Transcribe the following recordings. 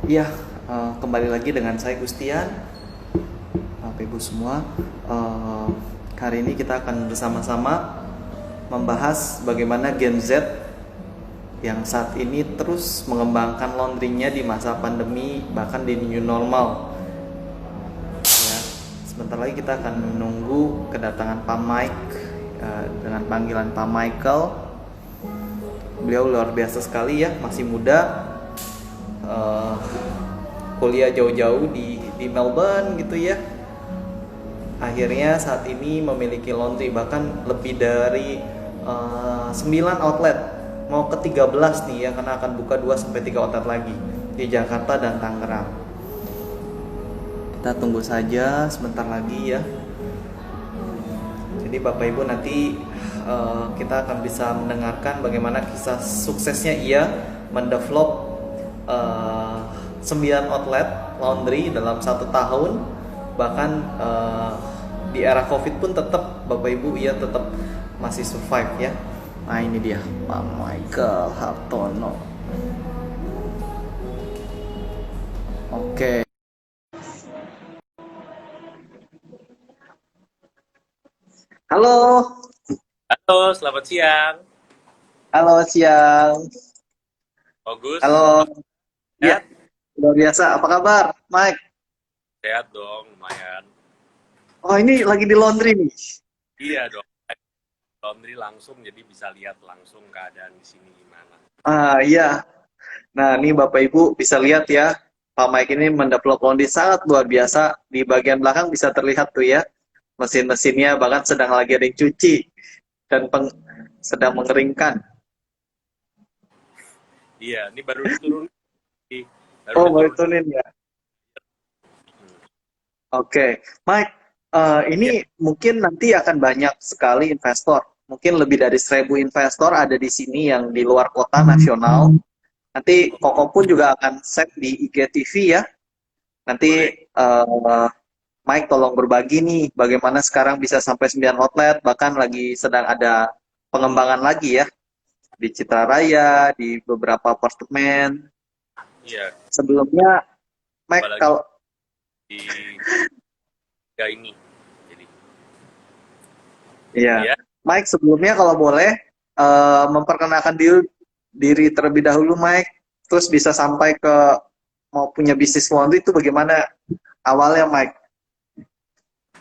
Iya, kembali lagi dengan saya Gustian, Bapak Ibu semua. Eh, Hari ini kita akan bersama-sama membahas bagaimana Gen Z yang saat ini terus mengembangkan laundrynya di masa pandemi, bahkan di new normal. Ya, sebentar lagi kita akan menunggu kedatangan Pak Mike dengan panggilan Pak Michael. Beliau luar biasa sekali ya, masih muda, eh, kuliah jauh-jauh di Melbourne gitu ya. Akhirnya saat ini memiliki laundry bahkan lebih dari 9 outlet, mau ke 13 nih ya, karena akan buka 2 sampai 3 outlet lagi di Jakarta dan Tangerang. Kita tunggu saja sebentar lagi ya. Jadi Bapak Ibu nanti kita akan bisa mendengarkan bagaimana kisah suksesnya ia mendevelop 9 outlet laundry dalam 1 tahun. Bahkan di era Covid pun tetap Bapak Ibu ia tetap masih survive ya. Nah ini dia Pak Michael Hartono. Oke. Halo, Halo, selamat siang. halo siang. Bagus, Halo. Ya, sehat? luar biasa. Apa kabar, Mike? Sehat dong, lumayan. Oh, ini lagi di laundry nih. Iya dong, laundry langsung jadi bisa lihat langsung keadaan di sini gimana. Ah, iya. Nah, ini Bapak Ibu bisa lihat ya, Pak Mike ini mendevelop laundry sangat luar biasa. Di bagian belakang bisa terlihat tuh ya, mesin-mesinnya bahkan sedang lagi ada yang cuci dan sedang mengeringkan. Iya, ini baru diturun, baru Oh, mau diturun. diturunin ya. Oke, Mike, ini Ya, mungkin nanti akan banyak sekali investor. Mungkin lebih dari 1.000 investor ada di sini yang di luar kota nasional. Nanti Koko pun juga akan set di IGTV ya. Nanti boleh. Mike tolong berbagi nih bagaimana sekarang bisa sampai 9 outlet, bahkan lagi sedang ada pengembangan lagi ya di Citra Raya, di beberapa apartemen. Iya, Sebelumnya Mike apalagi kalau di tiga ini. Jadi, ya ya, Mike sebelumnya kalau boleh memperkenalkan diri terlebih dahulu Mike, terus bisa sampai ke mau punya bisnis laundry itu bagaimana awalnya Mike?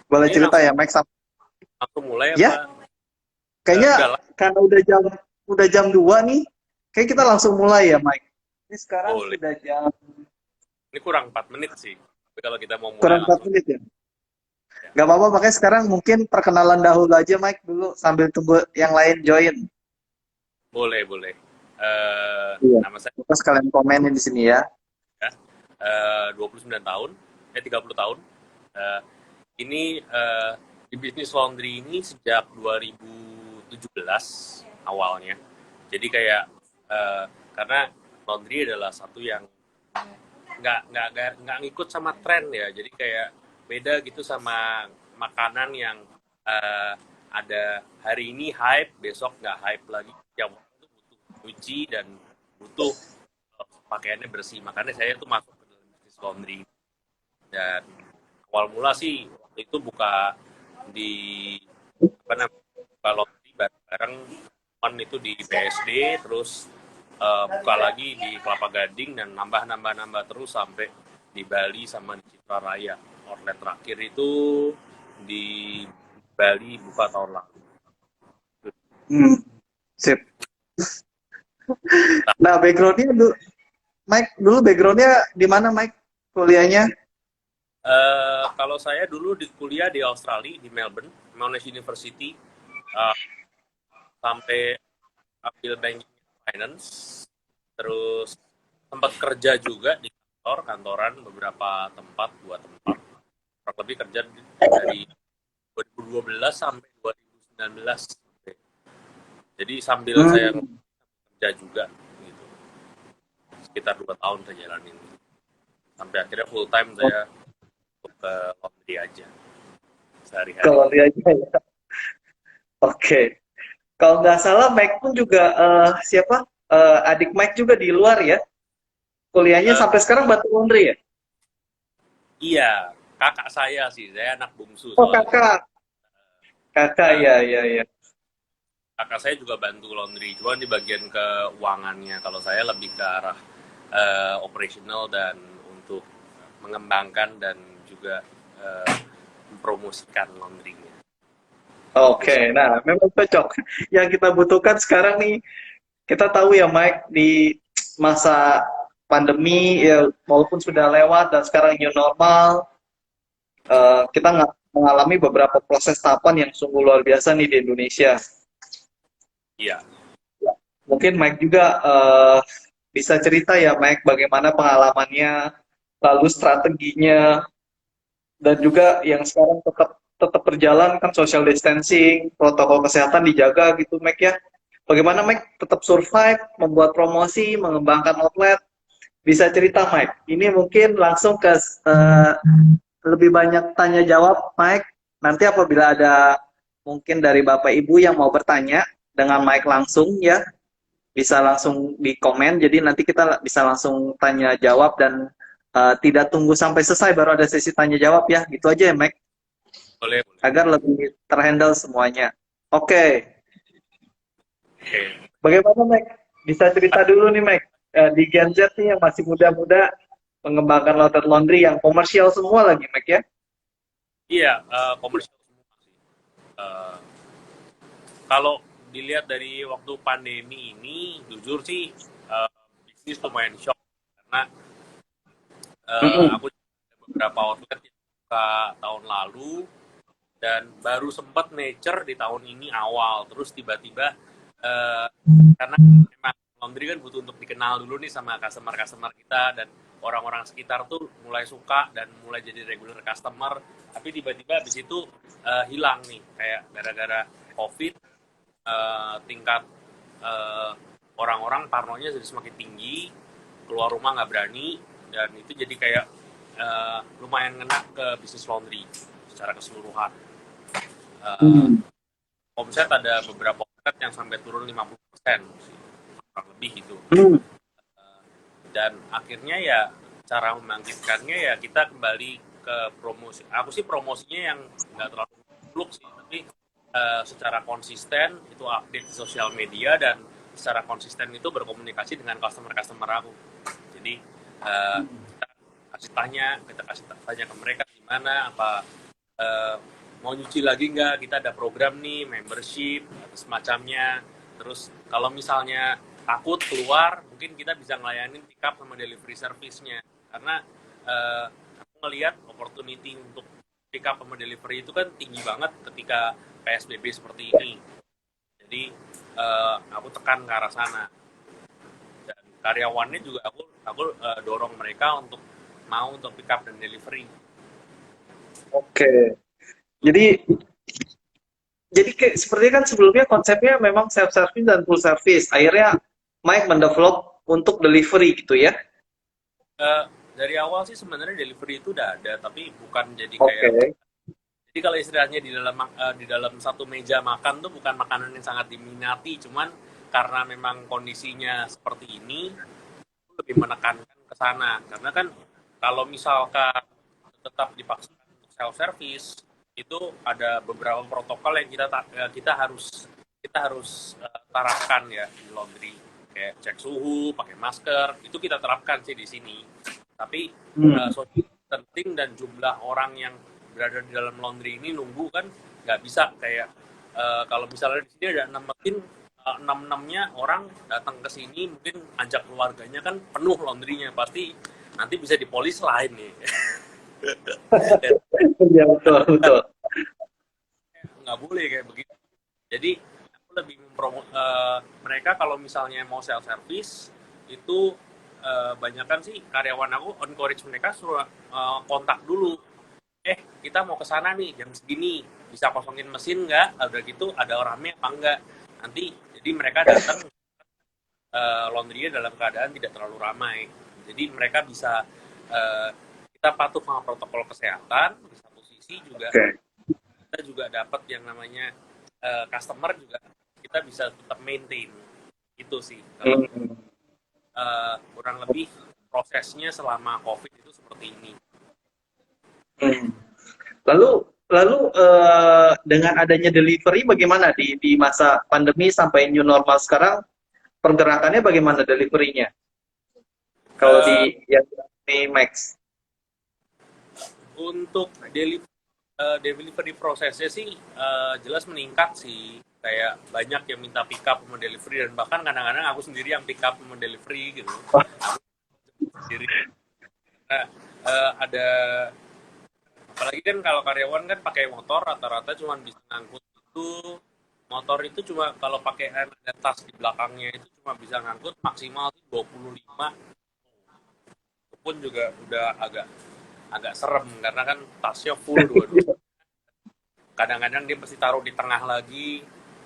Boleh ini cerita langsung ya Mike? langsung mulai Ya, apa? kayaknya Enggak lah, karena udah jam 2 nih, kayak kita langsung mulai ya Mike. Ini sekarang boleh. sudah jam Ini kurang 4 menit sih. Tapi kalau kita mau mulai kurang 4 langsung, menit ya. ya. Gak apa-apa, makanya sekarang mungkin perkenalan dahulu aja Mike dulu sambil tunggu yang lain join. Boleh, boleh. Iya. Nama saya Terus kalian komenin di sini ya. ya, 29 tahun, 30 tahun. Eh, ini di bisnis laundry ini sejak 2017 awalnya. Jadi kayak karena laundry adalah satu yang nggak ngikut sama tren ya. Jadi kayak beda gitu sama makanan yang eh, ada hari ini hype, besok nggak hype lagi. Yang itu butuh cuci dan butuh pakaiannya bersih. Makanya saya tuh masuk ke dalam bisnis laundry. Dan awal mula sih waktu itu buka di apa namanya buka laundry bareng teman itu di PSD, terus buka lagi di Kelapa Gading dan nambah terus sampai di Bali sama di Citra Raya. Outlet terakhir itu di Bali buka tahun lalu. Hmm, sip. Nah, backgroundnya dulu, Mike, dulu backgroundnya di mana Mike kuliahnya? Kalau saya dulu di kuliah di Australia di Melbourne, Monash University, uh, sampai ambil banking finance, terus tempat kerja juga di kantoran beberapa tempat, 2 tempat, kurang lebih kerja dari 2012 sampai 2019. Jadi sambil saya Hmm, kerja juga gitu, sekitar 2 tahun saya jalanin. Sampai akhirnya full time oh, saya untuk ke laundry aja sehari-hari. kalau dia aja ya. Oke. Kalau nggak salah Mike pun juga siapa? Adik Mike juga di luar ya? kuliahnya Eh, sampai sekarang bantu laundry ya? iya, kakak saya sih, saya anak bungsu Oh soalnya. kakak, kakak Eh, ya ya ya. kakak saya juga bantu laundry, cuma di bagian keuangannya. Kalau saya lebih ke arah operational dan untuk mengembangkan dan juga eh, mempromosikan laundrynya. Gitu sih. Oke, nah memang cocok. Yang kita butuhkan sekarang nih, kita tahu ya Mike, di masa pandemi ya walaupun sudah lewat dan sekarang new normal, kita mengalami beberapa proses tahapan yang sungguh luar biasa nih di Indonesia. Iya, Mungkin Mike juga bisa cerita ya Mike bagaimana pengalamannya, lalu strateginya, dan juga yang sekarang tetap tetap berjalan kan social distancing, protokol kesehatan dijaga gitu Mike ya. Bagaimana Mike tetap survive, membuat promosi, mengembangkan outlet? Bisa cerita Mike. Ini mungkin langsung ke lebih banyak tanya jawab Mike. Nanti apabila ada mungkin dari Bapak Ibu yang mau bertanya dengan Mike langsung ya, bisa langsung di komen. Jadi nanti kita bisa langsung tanya jawab dan tidak tunggu sampai selesai baru ada sesi tanya jawab ya. Gitu aja ya Mike, boleh, boleh. agar lebih terhandle semuanya. Oke, Oke. bagaimana Mike? Bisa cerita dulu nih Mike. Di Gen Z nih yang masih muda-muda mengembangkan outlet laundry yang komersial semua lagi Mike ya. Iya, komersial semua sih. Eh, Kalau dilihat dari waktu pandemi ini, jujur sih bisnis lumayan shock karena Mm-mm. aku ada beberapa outlet yang buka tahun lalu dan baru sempat nature di tahun ini awal, terus tiba-tiba eh, karena memang laundry kan butuh untuk dikenal dulu nih sama customer-customer kita dan orang-orang sekitar tuh mulai suka dan mulai jadi regular customer, tapi tiba-tiba habis itu hilang nih kayak gara-gara COVID, tingkat eh, orang-orang parnonya jadi semakin tinggi, keluar rumah nggak berani, dan itu jadi kayak lumayan ngena ke bisnis laundry secara keseluruhan. Eh, Hmm. Omset ada beberapa omset yang sampai turun 50% sih, kurang lebih gitu. Hmm. Dan akhirnya ya cara membangkitkannya ya kita kembali ke promosi. Aku sih promosinya yang nggak terlalu muluk sih, tapi secara konsisten itu update di sosial media dan secara konsisten itu berkomunikasi dengan customer-customer aku. Jadi kita kasih tanya ke mereka gimana, apa eh, mau nyuci lagi nggak, kita ada program nih membership atau semacamnya. Terus kalau misalnya takut keluar, mungkin kita bisa ngelayanin pick up sama delivery service-nya, karena eh, aku ngelihat opportunity untuk pick up sama delivery itu kan tinggi banget ketika PSBB seperti ini. Jadi aku tekan ke arah sana, dan karyawannya juga aku dorong mereka untuk mau untuk pick up dan delivery. Oke. Jadi sepertinya kan sebelumnya konsepnya memang self service dan full service. Akhirnya Mike mendevelop untuk delivery gitu ya. Eh, dari awal sih sebenarnya delivery itu udah ada, tapi bukan jadi kayak, Oke. jadi kalau istilahnya di dalam satu meja makan tuh bukan makanan yang sangat diminati, cuman karena memang kondisinya seperti ini lebih menekankan ke sana, karena kan kalau misalkan tetap dipaksakan untuk self service itu ada beberapa protokol yang kita harus terapkan ya di laundry, kayak cek suhu, pakai masker, itu kita terapkan sih di sini. Tapi Hmm. social distancing dan jumlah orang yang berada di dalam laundry ini nunggu kan nggak bisa kayak kalau misalnya di sini ada 6 mesin, enam-enamnya orang datang ke sini mungkin ajak keluarganya kan penuh laundrynya, pasti nanti bisa dipolis lain nih. Iya betul betul. Nggak boleh kayak begitu. Jadi aku lebih mereka kalau misalnya mau self service itu banyakkan sih karyawan aku encourage mereka suruh kontak dulu. Kita mau ke sana nih jam segini, bisa kosongin mesin nggak? Udah gitu ada orangnya apa enggak? Nanti jadi mereka datang laundry dalam keadaan tidak terlalu ramai. Jadi mereka bisa uh, kita patuh sama protokol kesehatan, di satu sisi juga Oke. kita juga dapat yang namanya customer juga kita bisa tetap maintain. Itu sih kalau Hmm. kurang lebih prosesnya selama COVID itu seperti ini. Hmm. Lalu lalu dengan adanya delivery bagaimana di masa pandemi sampai new normal sekarang pergerakannya bagaimana deliverynya? Kalau Eh, di Max. untuk delivery prosesnya sih jelas meningkat sih. Kayak banyak yang minta pick up sama delivery dan bahkan kadang-kadang aku sendiri yang pick up sama delivery gitu. Aku sendiri. Nah, ada apalagi kan kalau karyawan kan pakai motor rata-rata cuma bisa ngangkut itu motor itu cuma kalau pakai ada tas di belakangnya itu cuma bisa ngangkut maksimal tuh 25 itu pun juga udah agak agak serem karena kan tasnya full dua-dua kadang-kadang dia mesti taruh di tengah lagi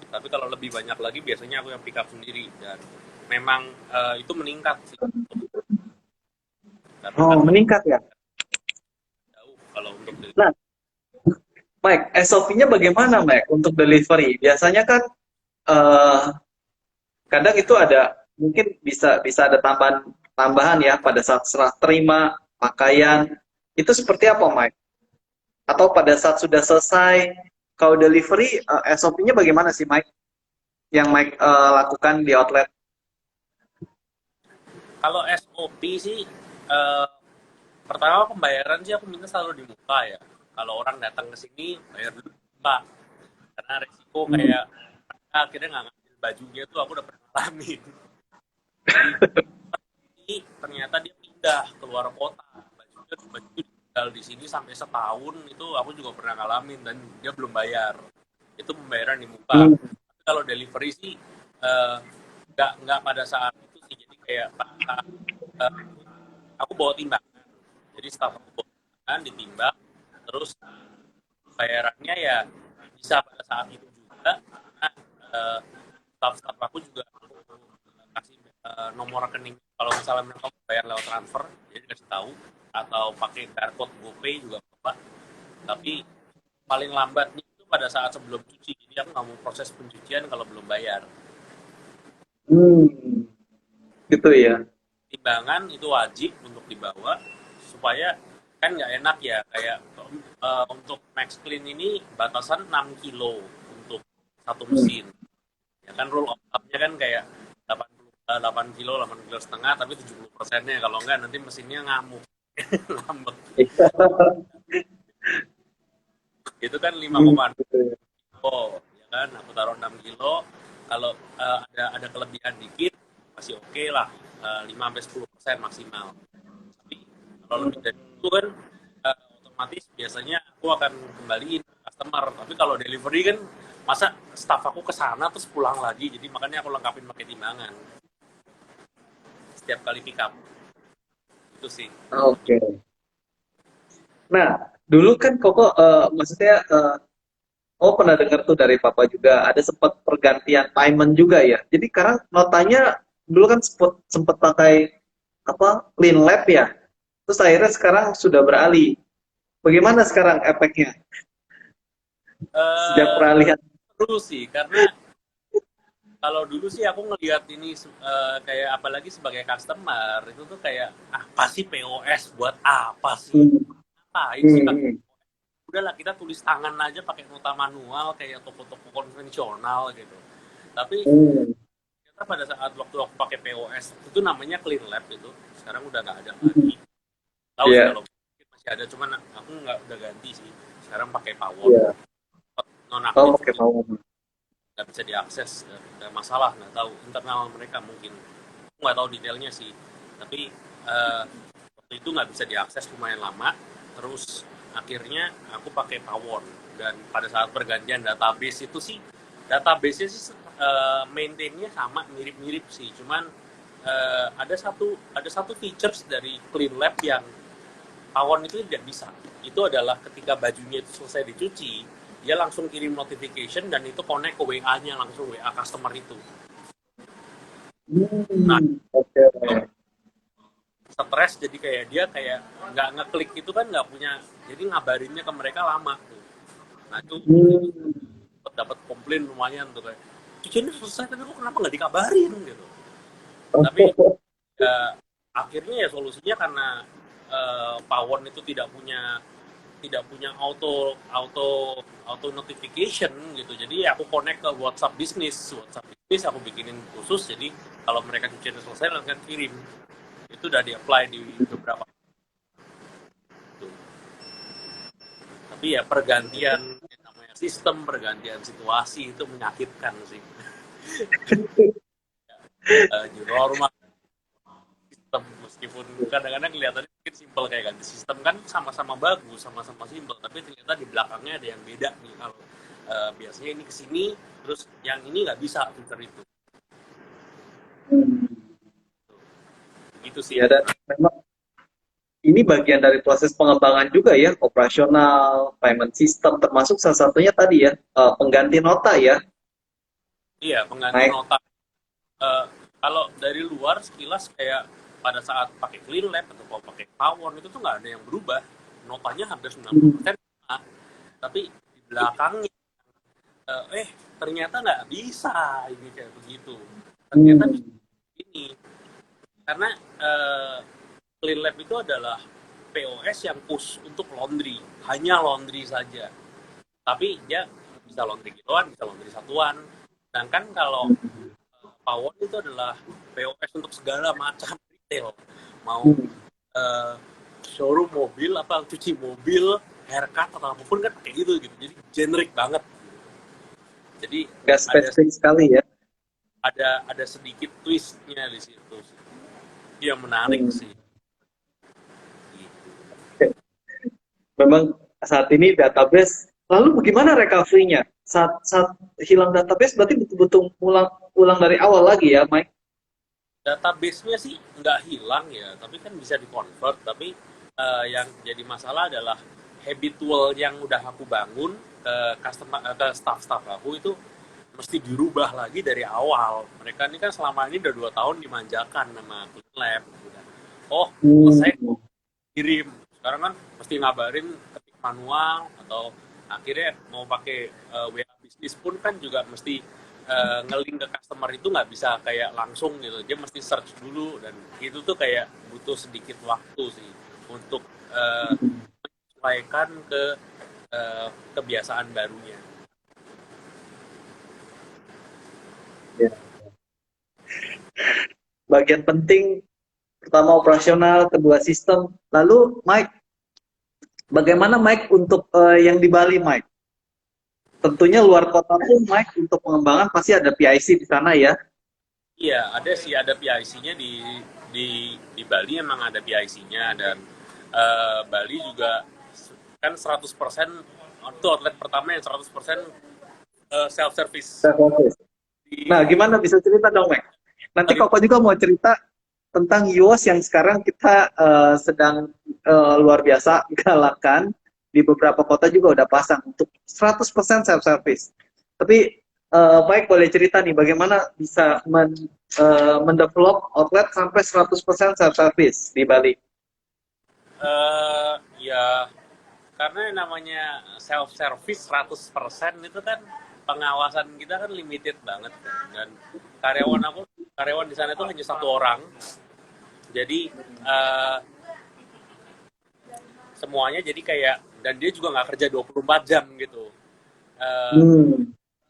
tapi kalau lebih banyak lagi biasanya aku yang pick up sendiri dan memang itu meningkat sih karena kan Oh, meningkat ya. jauh kalau untuk Nah, Mike, SOP-nya bagaimana, Mike, untuk delivery? Biasanya kan eh, kadang itu ada mungkin bisa bisa ada tambahan tambahan ya pada saat serah terima pakaian. Itu seperti apa, Mike? Atau pada saat sudah selesai kalau delivery SOP-nya bagaimana sih, Mike? Yang Mike lakukan di outlet? kalau SOP sih eh, pertama pembayaran sih aku minta selalu di muka ya. Kalau orang datang ke sini bayar dulu di muka. Karena resiko Hmm. kayak mereka akhirnya nggak ngambil bajunya tuh aku udah pernah ngalamin. Jadi ternyata dia pindah keluar kota. Baju tinggal di sini sampai setahun itu aku juga pernah ngalamin dan dia belum bayar. Itu pembayaran di muka. Hmm. Tapi kalau delivery sih eh, nggak pada saat itu sih. Jadi kayak eh, aku bawa timbangan. Jadi staff aku bawa timbangan, ditimbang, terus bayarannya ya bisa pada saat itu juga karena uh, staff-staff aku juga aku kasih nomor rekening kalau misalnya mereka mau bayar lewat transfer jadi kasih tahu atau pakai barcode GoPay juga apa tapi paling lambatnya itu pada saat sebelum cuci jadi aku nggak mau proses pencucian kalau belum bayar Hmm. Gitu ya. timbangan itu wajib untuk dibawa supaya kan nggak enak ya kayak untuk Max Clean ini batasan 6 kilo untuk satu Hmm. mesin ya kan rule of thumb-nya kan kayak 8 kilo 8 kilo setengah tapi 70%-nya kalau enggak nanti mesinnya ngamuk ngambek itu kan Hmm, 5,6 gitu ya. kilo ya kan aku taruh 6 kilo kalau ada kelebihan dikit masih oke okay lah 5-10% maksimal tapi kalau lebih dari itu kan otomatis biasanya aku akan kembaliin ke customer tapi kalau delivery kan masa staff aku ke sana terus pulang lagi jadi makanya aku lengkapin pakai timbangan setiap kali pick up itu sih Oke. Nah, dulu kan Koko maksudnya oh pernah dengar tuh dari Papa juga ada sempat pergantian payment juga ya. Jadi karena notanya dulu kan sempat pakai apa clean lab ya. Terus akhirnya sekarang sudah beralih. Bagaimana sekarang efeknya sejak eh peralihan? terus sih karena kalau dulu sih aku ngelihat ini kayak apalagi sebagai customer itu tuh kayak apa sih POS buat apa sih Hmm, ngapain sih pakai hmm, udahlah kita tulis tangan aja pakai nota manual kayak toko-toko konvensional gitu tapi hmm, ternyata pada saat waktu aku pakai POS itu namanya clean lab itu sekarang udah nggak ada lagi tahu sih ya, kalau masih ada cuman aku nggak udah ganti sih sekarang pakai pawon ya. non Oh, aktif pakai pawon. nggak bisa diakses nggak masalah nggak tahu internal mereka mungkin aku nggak tahu detailnya sih tapi waktu itu nggak bisa diakses lumayan lama terus akhirnya aku pakai pawon dan pada saat pergantian database itu sih database-nya sih maintain-nya sama mirip-mirip sih cuman ada satu features dari Clean Lab yang pawon itu tidak bisa itu adalah ketika bajunya itu selesai dicuci dia langsung kirim notification dan itu connect ke WA-nya langsung WA customer itu. Nah, Oke. itu stres jadi kayak dia kayak nggak ngeklik itu kan nggak punya jadi ngabarinnya ke mereka lama tuh. Nah, itu Hmm, dapat komplain lumayan tuh kayak cuciannya selesai tapi kok kenapa nggak dikabarin gitu. Tapi oke. ya akhirnya ya solusinya karena Pawon itu tidak punya auto notification gitu. Jadi aku connect ke WhatsApp bisnis aku bikinin khusus, jadi kalau mereka cucian selesai langsung kirim. Itu udah di-apply di beberapa itu. Tapi ya pergantian namanya sistem, pergantian situasi itu menyakitkan sih. New normal sistem, meskipun kadang-kadang kelihatannya mungkin simpel kayak ganti sistem kan sama-sama bagus, sama-sama simpel, tapi ternyata di belakangnya ada yang beda nih. Kalau biasanya ini kesini, terus yang ini nggak bisa fitur itu. Gitu sih. Ya, dan memang ini bagian dari proses pengembangan juga ya, operasional, payment system, termasuk salah satunya tadi ya, pengganti nota ya, Iya, pengganti naik. nota. Eh, Kalau dari luar sekilas kayak pada saat pakai Clean Lab atau kalau pakai Pawon itu tuh nggak ada yang berubah. Notanya hampir 90% sama. Tapi di belakangnya ternyata nggak bisa ini kayak begitu. Ternyata bisa ini karena Clean Lab itu adalah POS yang push untuk laundry, hanya laundry saja. Tapi dia bisa laundry kiloan, bisa laundry satuan. Sedangkan kalau Pawon itu adalah POS untuk segala macam retail, mau uh, showroom mobil, apa cuci mobil, haircut atau apapun kan kayak gitu. Jadi generic banget. Jadi Nggak ada spesifik sekali ya. ada sedikit twistnya di situ. Itu yang menarik sih. Gitu. Memang saat ini database, lalu bagaimana recovery-nya? Saat hilang database berarti betul-betul ulang dari awal lagi ya, Mike? Database-nya sih nggak hilang ya, tapi kan bisa di-convert. Tapi yang jadi masalah adalah habitual yang udah aku bangun ke ke staff-staff aku itu mesti dirubah lagi dari awal. Mereka ini kan selama ini udah 2 tahun dimanjakan sama Clean Lab. Oh, selesai kirim. Sekarang kan mesti ngabarin ketik manual, atau akhirnya mau pakai WA bisnis pun kan juga mesti nge-link ke customer itu nggak bisa kayak langsung gitu. Dia mesti search dulu, dan itu tuh kayak butuh sedikit waktu sih untuk menyesuaikan ke kebiasaan barunya. Ya. Bagian penting pertama operasional, kedua sistem. Lalu Mike, bagaimana Mike untuk yang di Bali, Mike? Tentunya luar kota pun Mike untuk pengembangan pasti ada PIC di sana ya. Iya, ada sih, ada PIC-nya di Bali, emang ada PIC-nya. Dan Bali juga kan 100% itu outlet pertama yang 100% self service. Nah, gimana bisa cerita dong, Mike? Nanti Koko juga mau cerita tentang YOS yang sekarang kita sedang luar biasa galakan, di beberapa kota juga udah pasang untuk 100% self service. Tapi Mike boleh cerita nih bagaimana bisa mendevelop outlet sampai 100% self service di Bali. Ya, karena yang namanya self service 100% itu kan pengawasan kita kan limited banget kan. Dan karyawan di sana itu hanya 1 orang. Jadi semuanya jadi kayak, dan dia juga nggak kerja 24 jam gitu.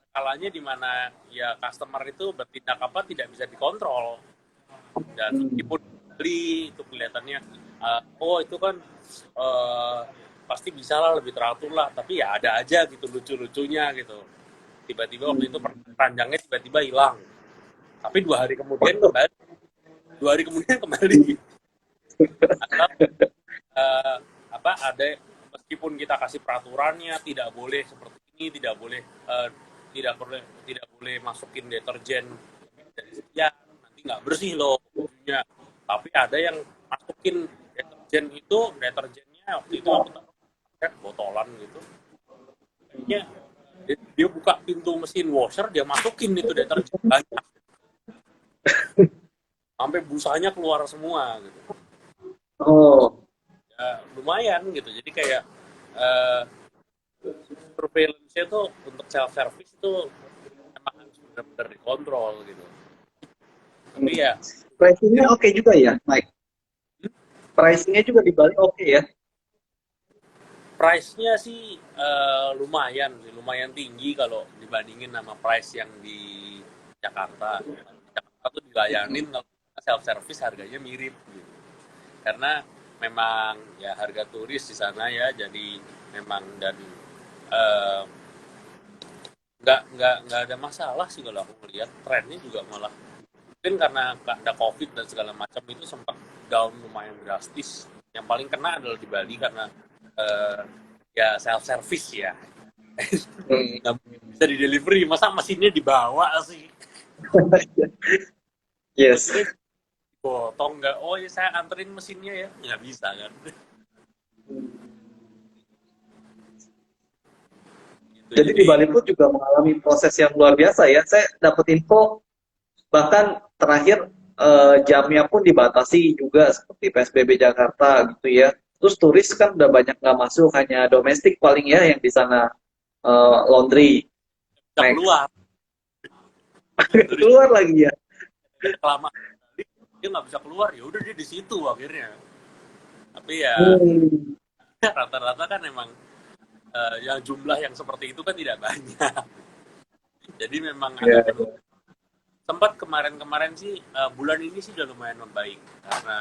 Kalanya di mana ya customer itu bertindak apa tidak bisa dikontrol. Dan meskipun beli itu kelihatannya oh itu kan pasti bisa lah, lebih teratur lah, tapi ya ada aja gitu lucu-lucunya gitu. Tiba-tiba waktu itu ranjangnya tiba-tiba hilang, tapi 2 hari kemudian kembali. 2 hari kemudian kembali. Atau ada, meskipun kita kasih peraturannya tidak boleh seperti ini, tidak boleh masukin deterjen dari sekian, nanti nggak bersih loh bajunya. Tapi ada yang masukin deterjennya waktu itu aku taruh botolan gitu, kayaknya dia buka pintu mesin washer, dia masukin itu deterjen banyak sampai busanya keluar semua gitu. Oh, Ya, lumayan gitu. Jadi kayak surveillance-nya tuh untuk self service itu emang harus benar-benar dikontrol gitu. Tapi ya pricing-nya oke juga ya, Mike. Pricing-nya juga di Bali oke ya. Price-nya sih lumayan tinggi kalau dibandingin sama price yang di Jakarta. Jakarta tuh dilayanin kalau self service harganya mirip gitu. Karena memang ya harga turis di sana ya, jadi memang dan eh, nggak ada masalah sih kalau aku melihat trennya juga malah mungkin karena ada covid dan segala macam itu sempat down lumayan drastis. Yang paling kena adalah di Bali karena eh, ya self service ya. Hmm. Nggak bisa di delivery, masa mesinnya dibawa sih? Yes. Mesinnya potong nggak? Oh ya saya anterin mesinnya ya, nggak bisa kan? Gitu, Jadi di Bali pun juga mengalami proses yang luar biasa ya. Saya dapat info bahkan terakhir jamnya pun dibatasi juga seperti PSBB Jakarta gitu ya. Terus turis kan udah banyak nggak masuk, hanya domestik paling ya yang di sana laundry, bisa Max. keluar. Turis Keluar lagi ya. kelamaan dia nggak bisa keluar, ya udah dia di situ akhirnya. Tapi ya Hmm. rata-rata kan emang yang jumlah yang seperti itu kan tidak banyak. Jadi memang Ya. agak menurun. Sempat kemarin-kemarin sih bulan ini sih udah lumayan membaik karena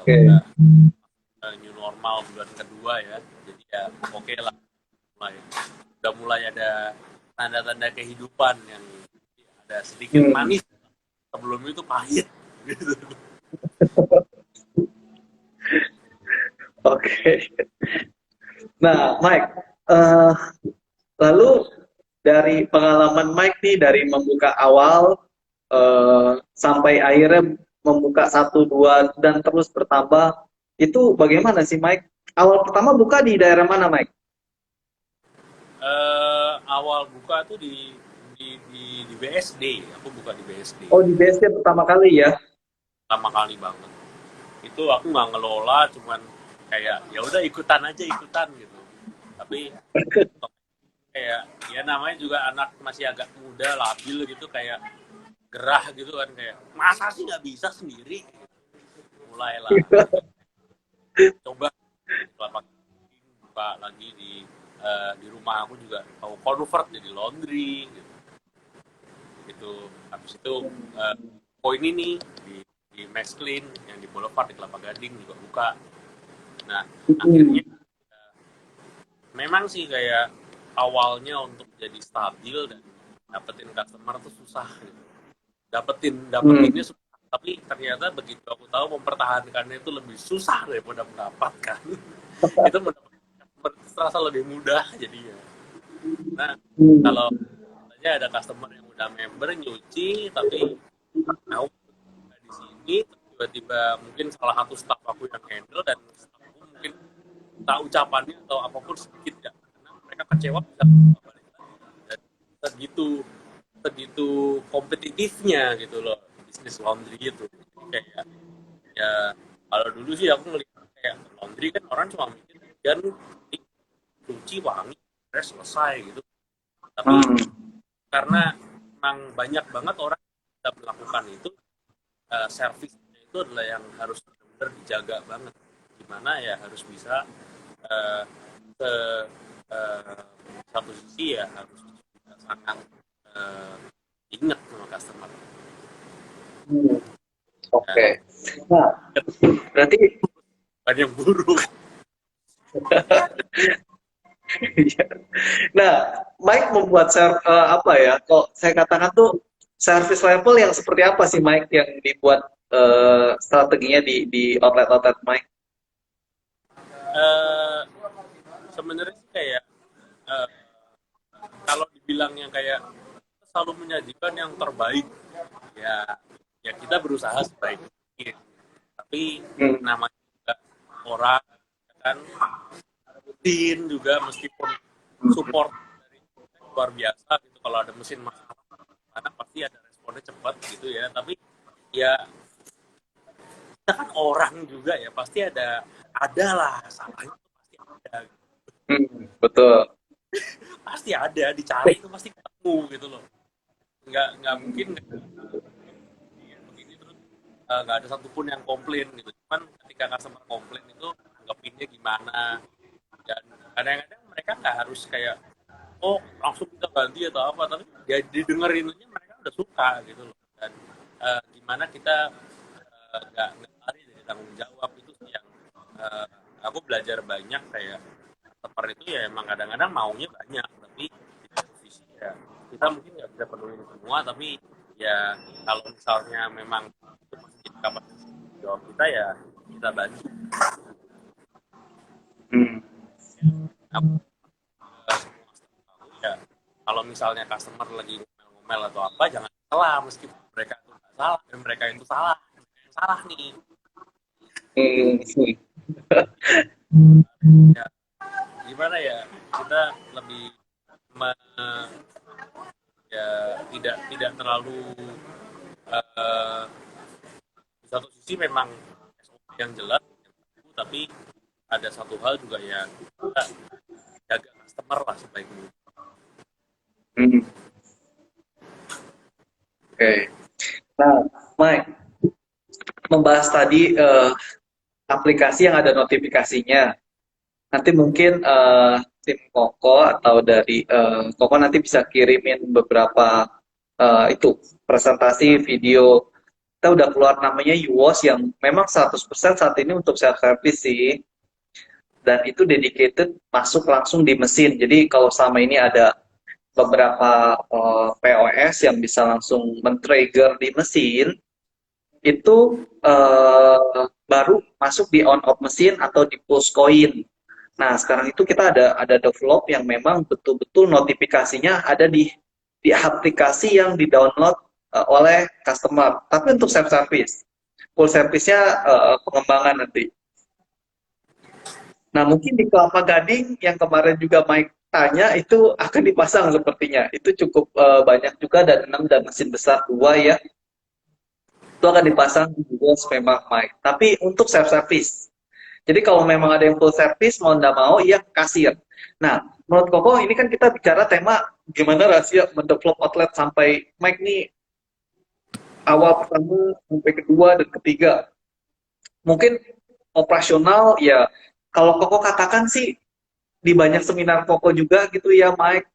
udah Oke. new normal bulan kedua ya. Jadi ya oke lah, mulai udah mulai ada tanda-tanda kehidupan yang ada sedikit Hmm. manis, sebelum itu pahit gitu. Oke. Nah, Mike, eh, lalu dari pengalaman Mike nih dari membuka awal sampai akhirnya membuka satu dua dan terus bertambah, itu bagaimana sih Mike? Awal pertama buka di daerah mana Mike? Awal buka tuh di BSD, aku buka di BSD Oh di BSD pertama kali ya? pertama kali banget. Itu aku nggak ngelola, cuman kayak ya udah ikutan aja ikutan gitu. Tapi kayak ya namanya juga anak masih agak muda labil gitu, kayak gerah gitu kan, kayak masa sih nggak bisa sendiri. Mulailah coba kelapa buka lagi di rumah aku juga, aku convert jadi laundry gitu. Itu habis itu poin ini di Max Clean yang di Boulevard di Kelapa Gading juga buka. Nah akhirnya memang sih kayak awalnya untuk jadi stabil dan dapetin customer tuh susah gitu. Dapetinnya Hmm. susah, tapi ternyata begitu aku tahu mempertahankannya itu lebih susah daripada mendapatkan. Itu mendapatkan customer itu terasa lebih mudah jadinya. Nah Hmm. kalau misalnya ada customer yang udah member nyuci tapi aku di sini, tiba-tiba mungkin salah satu staff aku yang handle dan staff aku mungkin tak ucapannya atau apapun sedikit ya, karena mereka kecewa bisa balik lagi. Dan segitu segitu kompetitifnya gitu loh bisnis laundry itu. Jadi kayak ya kalau dulu sih aku ngelihat kayak laundry kan orang cuma mikir dan cuci wangi selesai gitu, tapi Hmm. karena memang banyak banget orang yang tidak melakukan itu, servisnya itu adalah yang harus benar-benar dijaga banget, gimana ya harus bisa uh, ke uh, satu sisi ya harus sangat uh, ingat sama customer. Hmm. Ya, Oke. Nah, berarti bukan yang buruk. nah, Mike membuat apa ya? Kok saya katakan tuh service level yang seperti apa sih Mike yang dibuat strateginya di outlet-outlet Mike? uh, Sebenarnya sih kayak uh, kalau dibilang yang kayak selalu menyajikan yang terbaik, ya ya kita berusaha sebaik mungkin, tapi Hmm. namanya juga orang kan, tim juga meskipun support dari luar biasa gitu, kalau ada mesin masalah karena pasti ada responnya cepat gitu ya, tapi ya kita kan orang juga ya, pasti ada lah salahnya tuh, pasti ada, Hmm, betul. pasti ada, dicari itu pasti ketemu gitu loh, nggak mungkin begini terus nggak ada satupun yang komplain gitu. Cuman ketika customer komplain itu anggapinnya gimana, dan kadang-kadang mereka nggak harus kayak oh langsung kita ganti atau apa, tapi ya didengerin aja mereka udah suka gitu loh. Dan gimana kita nggak lari dari tanggung jawab, itu sih yang eh, aku belajar banyak. Kayak customer itu ya emang kadang-kadang maunya banyak, tapi di satu sisi ya kita mungkin nggak bisa penuhin semua, tapi ya kalau misalnya memang itu masih jadi kapasitas jawab kita, ya kita bantu. Hmm. Aku, semua customer tahu ya, kalau misalnya customer lagi ngomel-ngomel atau apa, jangan salah, meskipun mereka itu nggak salah dan mereka itu salah, mereka yang salah nih. Hmm. Ya, gimana ya, kita lebih me- ya tidak terlalu eh, di satu sisi memang SOP yang jelas yang baku, tapi ada satu hal juga ya, kita jaga customer lah sebaik mungkin. Hmm. Oke. Nah, Mike, membahas tadi aplikasi yang ada notifikasinya. Nanti mungkin tim Koko atau dari Koko nanti bisa kirimin beberapa itu presentasi video. Kita udah keluar namanya UWOS yang memang 100% saat ini untuk self service sih. Dan itu dedicated masuk langsung di mesin. Jadi kalau selama ini ada beberapa POS yang bisa langsung men-trigger di mesin, itu baru masuk di on off mesin atau di pulse coin. Nah, sekarang itu kita ada develop yang memang betul-betul notifikasinya ada di aplikasi yang di-download oleh customer. Tapi untuk self service, full service-nya pengembangan nanti. Nah, mungkin di Kelapa Gading yang kemarin juga Mike tanya itu akan dipasang sepertinya. Itu cukup banyak juga dan 6 dan mesin besar 2 ya. Itu akan dipasang di Google memang Mike. Tapi untuk self service. Jadi kalau memang ada yang full service mau nggak mau ya kasir. Nah, menurut Koko ini kan kita bicara tema gimana rahasia mendevelop outlet sampai Mike nih awal pertama sampai kedua dan ketiga. Mungkin operasional ya kalau Koko katakan sih di banyak seminar Koko juga gitu ya Mike.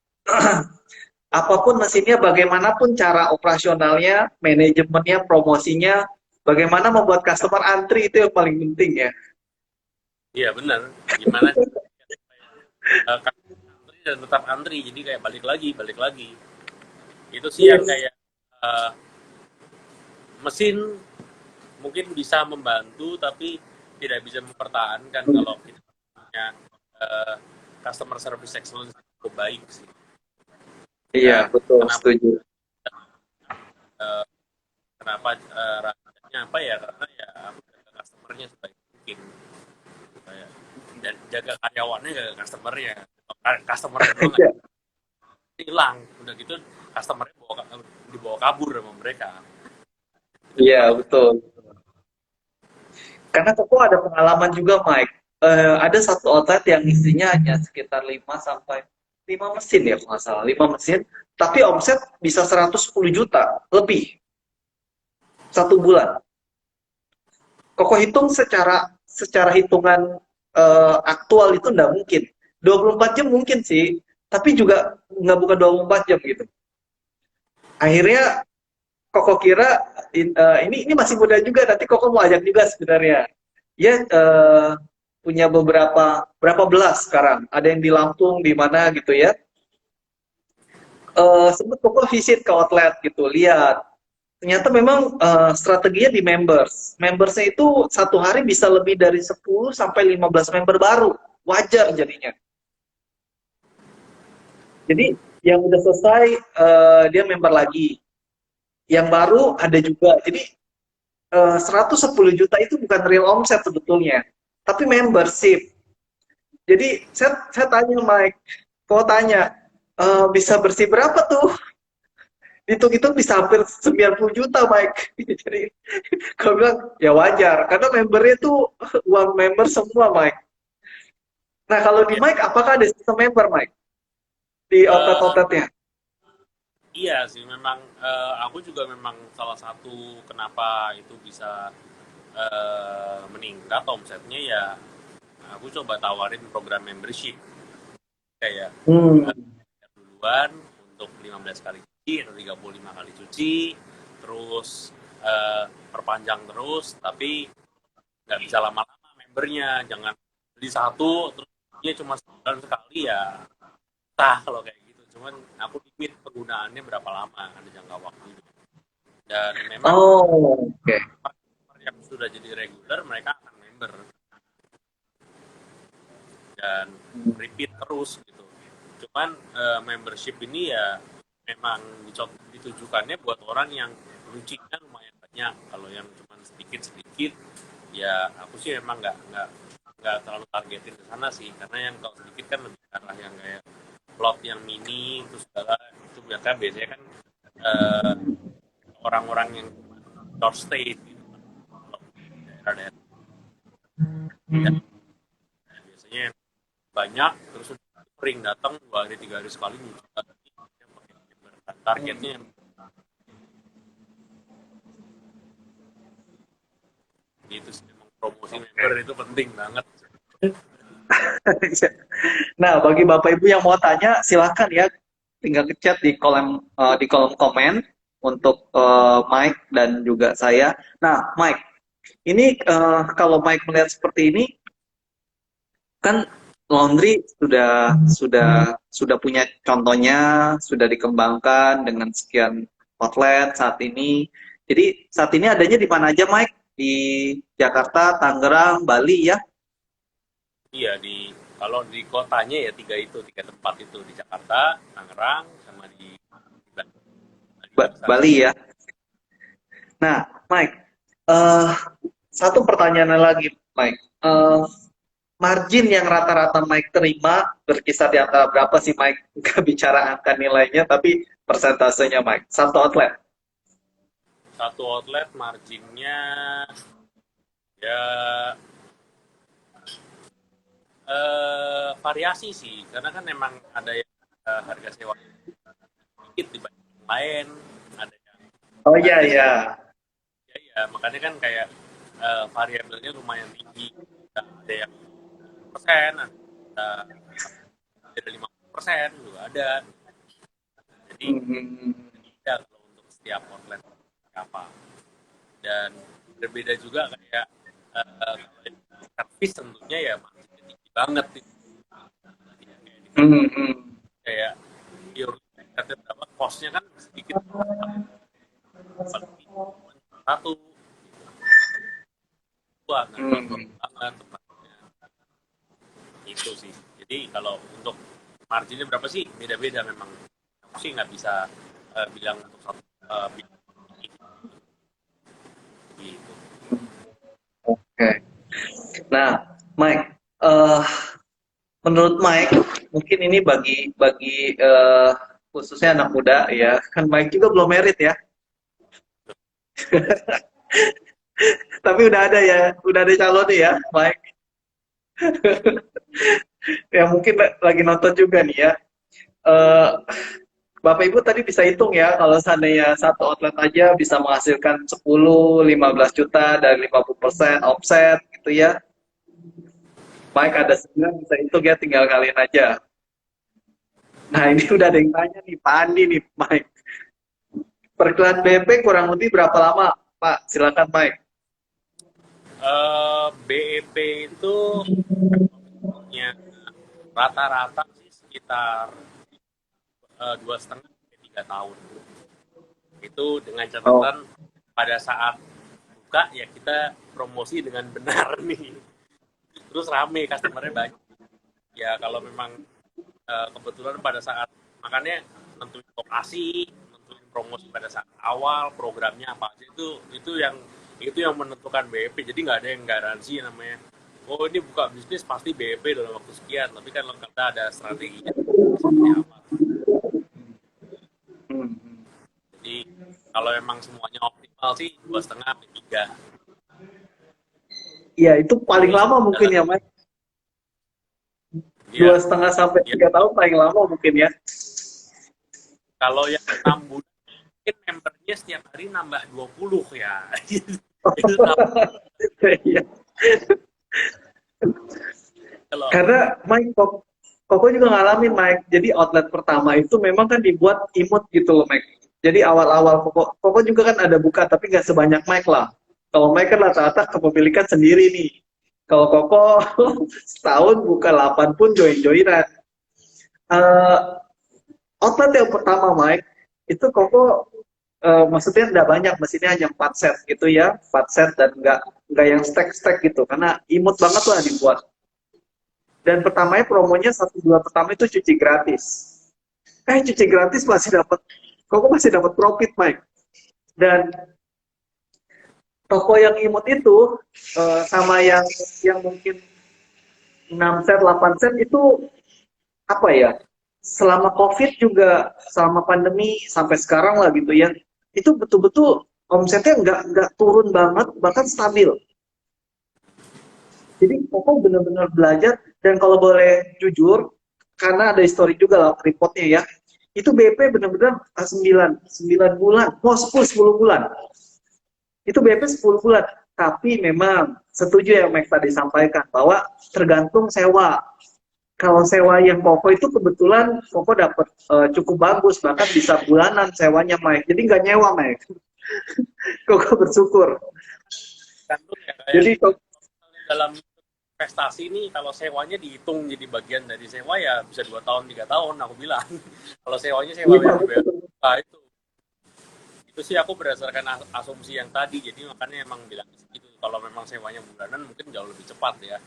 Apapun mesinnya, bagaimanapun cara operasionalnya, manajemennya, promosinya, bagaimana membuat customer antri itu yang paling penting ya. Iya benar, gimana antri dan tetap antri, jadi kayak balik lagi itu sih yang Yes. kayak eh, mesin mungkin bisa membantu tapi tidak bisa mempertahankan kalau kita punya eh, customer service excellence yang cukup baik sih. Iya, Ya betul, kenapa setuju. eh, kenapa rasanya apa ya, karena ya aku jaga customernya sebaik mungkin. Kayak, dan jaga karyawannya, jaga customernya. Customernya doang nggak Iya, hilang, udah gitu customernya dibawa kabur sama mereka. Itu iya, paling. betul. Karena Koko ada pengalaman juga, Mike. Ada satu outlet yang isinya hanya sekitar 5 sampai 5 mesin ya, kalau nggak salah. 5 mesin, tapi omset bisa 110 juta lebih satu bulan. Koko hitung secara hitungan aktual itu nggak mungkin. 24 jam mungkin sih, tapi juga nggak bukan 24 jam gitu. Akhirnya Koko kira ini masih muda juga, nanti Koko mau ajak juga sebenarnya. Ya punya berapa belas sekarang. Ada yang di Lampung, di mana gitu ya. Sempet Koko visit ke outlet gitu, lihat. Ternyata memang strateginya di members. Membersnya itu satu hari bisa lebih dari 10 sampai 15 member baru. Wajar jadinya. Jadi yang udah selesai dia member lagi. Yang baru ada juga. Jadi 110 juta itu bukan real omset sebetulnya, tapi membership. Jadi saya tanya Mike, kau tanya bisa bersih berapa tuh? Hitung-hitung bisa hampir 90 juta Mike. Jadi kau bilang ya wajar, karena membernya tuh uang member semua Mike. Nah kalau di Ya, Mike, apakah ada sistem member Mike? Di eh, outlet-outletnya? Iya sih, memang aku juga memang salah satu kenapa itu bisa meningkat omsetnya ya, aku coba tawarin program membership kayak Hmm. duluan untuk 15 kali cuci atau 35 kali cuci, terus perpanjang terus, tapi nggak bisa lama-lama membernya, jangan beli satu terus dia cuma sebulan sekali ya, tah kalau kayak gitu. Cuman aku limit penggunaannya berapa lama, ada jangka waktunya. Dan memang Oh, oke. yang sudah jadi reguler mereka akan member dan repeat terus gitu. Cuman membership ini ya memang ditujukannya buat orang yang rucinya lumayan banyak. Kalau yang cuma sedikit-sedikit ya aku sih memang nggak terlalu targetin ke sana sih, karena yang kalau sedikit kan lebih ke arah yang kayak plot yang mini terus segala itu biasanya kan eh, orang-orang yang short stay gitu kan, kalau di daerah-daerah ya, biasanya banyak terus sering datang 2 hari 3 hari sekali nyuci lagi, yang pakai member. Targetnya itu sih, memang promosi member itu penting banget. Nah, bagi Bapak Ibu yang mau tanya, silakan ya, tinggal chat di kolom komen untuk Mike dan juga saya. Nah, Mike, ini kalau Mike melihat seperti ini, kan laundry sudah punya contohnya, sudah dikembangkan dengan sekian outlet saat ini. Jadi saat ini adanya di mana aja, Mike? Di Jakarta, Tangerang, Bali ya? Iya, kalau di kotanya ya tiga tempat itu, di Jakarta, Tangerang, sama di Bali juga satu. Bali ya. Nah, Mike, eh satu pertanyaan lagi, Mike. Margin yang rata-rata Mike terima berkisar di antara berapa sih, Mike? Nggak bicara angka nilainya, tapi persentasenya, Mike. Satu outlet. Satu outlet marginnya ya variasi sih, karena kan memang ada yang harga sewa sedikit dibanding yang lain, ada yang Oh iya, harga iya. sewa ya, ya makanya kan kayak variabelnya lumayan tinggi. Ada yang persen, ada 50% juga ada. Jadi Hmm. beda kalau untuk setiap outlet apa. Dan berbeda juga kayak kalau yang servis tentunya ya masih tinggi banget nih. Kayak di Hmm, hmm. kayak pure kata berapa costnya kan sedikit apalagi satu dua nggak terlalu Hmm. banget tempatnya itu sih. Jadi kalau untuk marginnya berapa sih beda-beda memang, aku sih nggak bisa bilang untuk satu gitu. Oke. Nah, Mike, eh menurut Mike, mungkin ini bagi bagi khususnya anak muda ya, kan Mike juga belum merit ya, tapi udah ada ya, udah ada calon nih ya, Mike. Ya mungkin lagi nonton juga nih ya. Eh, Bapak Ibu tadi bisa hitung ya, kalau seandainya satu outlet aja bisa menghasilkan 10-15 juta dari 50% offset gitu ya. Mike ada 9 bisa hitung ya, tinggal kalian aja. Nah ini udah ada yang tanya nih, Pak Andi nih, Mike. Perkiraan BP kurang lebih berapa lama, Pak? Silakan, Mike. BEP itu ya rata-rata sih sekitar 2,5 sampai 3 tahun. Itu dengan Oh, catatan pada saat buka ya kita promosi dengan benar nih. Terus rame, customernya banyak. Ya kalau memang kebetulan pada saat makanya nentuin lokasi, nentuin promosi pada saat awal, programnya apa aja itu yang menentukan BEP. Jadi nggak ada yang garansi namanya. Oh ini buka bisnis pasti BEP dalam waktu sekian, tapi kan kita ada strateginya seperti apa. hmm. Jadi kalau memang semuanya optimal sih 2,5 sampai 3. Iya, itu paling Terus lama mungkin ya, Mike. dia 2,5 sampai dia 3 tahun paling lama mungkin ya. Kalau yang 6 bulan mungkin membernya setiap hari nambah 20 ya. Itu Iya. kalau Karena Mike, Koko juga ngalamin Mike. Jadi outlet pertama itu memang kan dibuat imut gitu loh Mike. Jadi awal-awal Koko juga kan ada buka tapi nggak sebanyak Mike lah. Kalau Mike kan rata-rata kepemilikan sendiri nih. Kalau Koko setahun buka 8 pun join-joinan. Eh, Outlet yang pertama Mike, itu Koko maksudnya nggak banyak, mesinnya hanya 4 set gitu ya. 4 set dan nggak yang stack-stack gitu. Karena imut banget lah dibuat. Dan pertamanya promonya 1 bulan pertama itu cuci gratis. Cuci gratis masih dapat, Koko masih dapat profit, Mike. Dan toko yang imut itu sama yang mungkin 6 set, 8 set itu apa ya? Selama COVID juga, selama pandemi sampai sekarang lah gitu ya. Itu betul-betul omsetnya nggak turun banget, bahkan stabil. Jadi Koko benar-benar belajar dan kalau boleh jujur, karena ada histori juga lah reportnya ya, itu BP benar-benar 9 bulan, mau 10 bulan. Itu BP 10 bulan. Tapi memang setuju yang Mike tadi sampaikan bahwa tergantung sewa. Kalau sewa yang Koko itu kebetulan Koko dapat cukup bagus, bahkan bisa bulanan sewanya Mike. Jadi nggak nyewa Mike. Koko bersyukur. tergantung ya kayak Jadi dalam investasi ini kalau sewanya dihitung jadi bagian dari sewa ya bisa 2 tahun 3 tahun aku bilang. Kalau sewanya sewa iya, yang dibayar, nah, itu sih aku berdasarkan asumsi yang tadi, jadi makanya emang bilang gitu. Kalau memang sewanya bulanan mungkin jauh lebih cepat ya.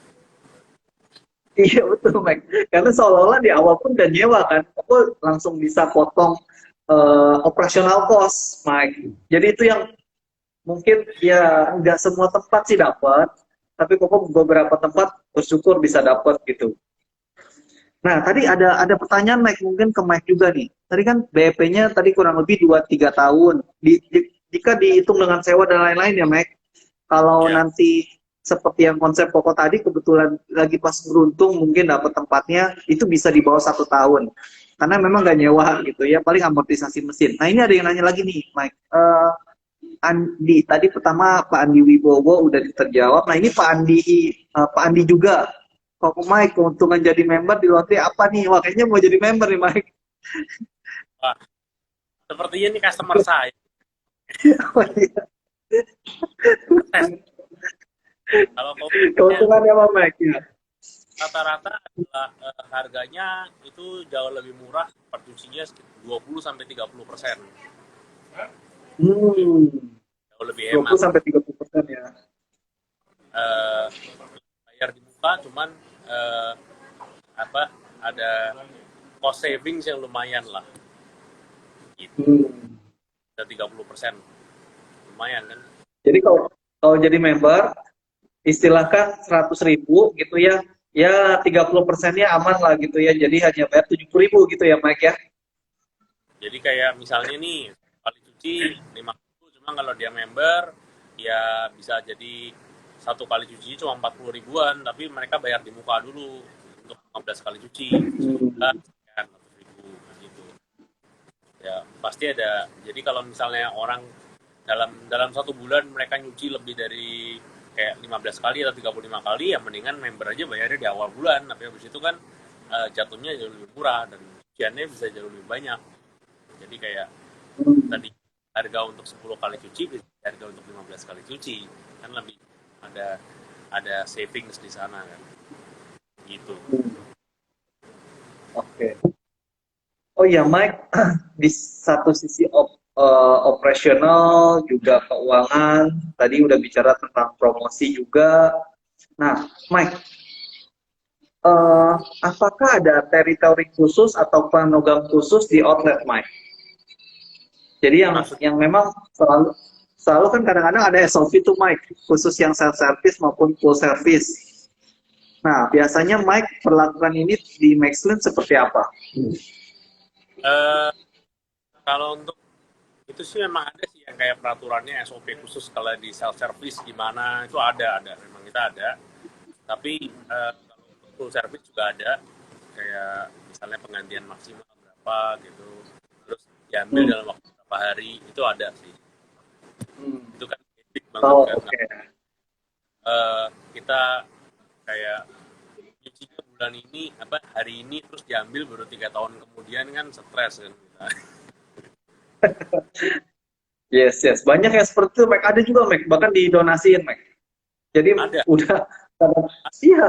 iya betul Mike. Karena seolah-olah di awal pun udah nyewa kan, Koko langsung bisa potong operasional cost Mike. Jadi itu yang mungkin ya nggak semua tempat sih dapat, tapi Koko beberapa tempat bersyukur bisa dapat gitu. Nah, tadi ada pertanyaan Mike, mungkin ke Mike juga nih. Tadi kan BEP-nya tadi kurang lebih 2-3 tahun. Jika dihitung dengan sewa dan lain-lain ya Mike, kalau Ya, nanti seperti yang konsep Koko tadi, kebetulan lagi pas beruntung mungkin dapat tempatnya, itu bisa di bawah 1 tahun. Karena memang nggak nyewa gitu ya, paling amortisasi mesin. Nah, ini ada yang nanya lagi nih, Mike. Andi, tadi pertama Pak Andi Wibowo udah terjawab. Nah, ini Pak Andi juga. Kok Mike, keuntungan jadi member di Lotte apa nih? Wah, kayaknya mau jadi member nih, Mike. Pak, sepertinya ini customer saya. Oh, iya. Tes. Kalau Keuntungannya apa, Mike? Ya. rata-rata adalah harganya itu jauh lebih murah, per cucinya 20-30%. Hmm, Jauh lebih hemat. 20-30% ya. Eh, Bayar di muka cuman apa ada cost savings yang lumayan lah gitu. Hmm. Ada 30%. Lumayan kan? Jadi kalau jadi member, istilahkan 100.000 gitu ya, ya 30%-nya aman lah gitu ya. Jadi hanya bayar 70.000 gitu ya, Mike ya. Jadi kayak misalnya nih kali cuci 50, cuma kalau dia member ya bisa jadi satu kali cuci cuma 40 ribuan, tapi mereka bayar di muka dulu untuk 15 kali cuci. Hmm. Kan 100 ribu gitu. Ya pasti ada. Jadi kalau misalnya orang dalam 1 bulan mereka nyuci lebih dari kayak 15 kali atau 35 kali, ya mendingan member aja bayarnya di awal bulan, tapi habis itu kan jatuhnya jauh lebih murah dan cuciannya bisa jauh lebih banyak. Jadi kayak tadi harga untuk 10 kali cuci, harga untuk 15 kali cuci, kan lebih ada savings di sana kan. Gitu. Oke. Oh ya, Mike, di satu sisi operasional juga keuangan, tadi udah bicara tentang promosi juga. Nah, Mike, apakah ada teritori khusus atau program khusus di outlet, Mike? Jadi Maksud yang memang selalu kan kadang-kadang ada SOP tuh, Mike, khusus yang self service maupun full service. Nah, biasanya Mike perlakukan ini di Maxlin seperti apa? eh, kalau untuk itu sih memang ada sih yang kayak peraturannya SOP khusus kalau di self service gimana, itu ada memang kita ada. Tapi kalau untuk full service juga ada, kayak misalnya penggantian maksimal berapa gitu, terus diambil Hmm. dalam waktu beberapa hari, itu ada sih. Hmm. Itu kan epic banget Oh, kan. oke. Kita kayak nyucinya bulan ini apa hari ini terus diambil baru 3 tahun kemudian kan stres kan kita. Yes, yes. Banyak yang seperti itu, Mac. Ada juga, Mac. Bahkan didonasiin, Mac. Jadi Ada udah, iya.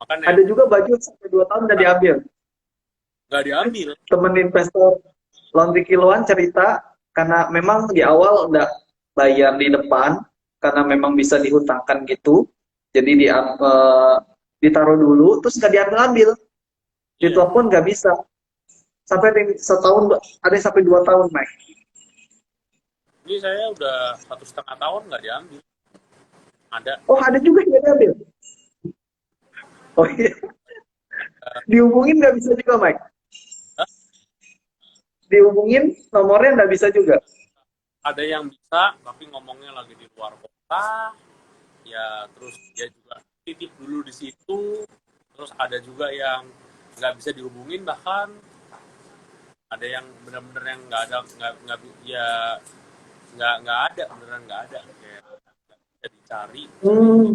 makanya Ada juga baju sampai 2 tahun udah diambil. nggak diambil. Temen investor laundry kiloan cerita, karena memang di awal udah bayar di depan, karena memang bisa dihutangkan gitu. Jadi ditaruh dulu, terus nggak diambil-ambil. Iya, Ditelepon nggak bisa. Sampai ada yang setahun, ada yang sampai 2 tahun, Mac. ini saya udah 1,5 tahun nggak diambil. Ada Oh, ada juga yang nggak diambil. Oh iya, dihubungin nggak bisa juga, Mike. eh, Dihubungin nomornya nggak bisa juga. ada yang bisa tapi ngomongnya lagi di luar kota ya, terus dia juga titip dulu di situ, terus ada juga yang nggak bisa dihubungin, bahkan ada yang benar-benar yang nggak ada, nggak ya nggak ada, beneran nggak ada, kayak nggak bisa dicari Hmm.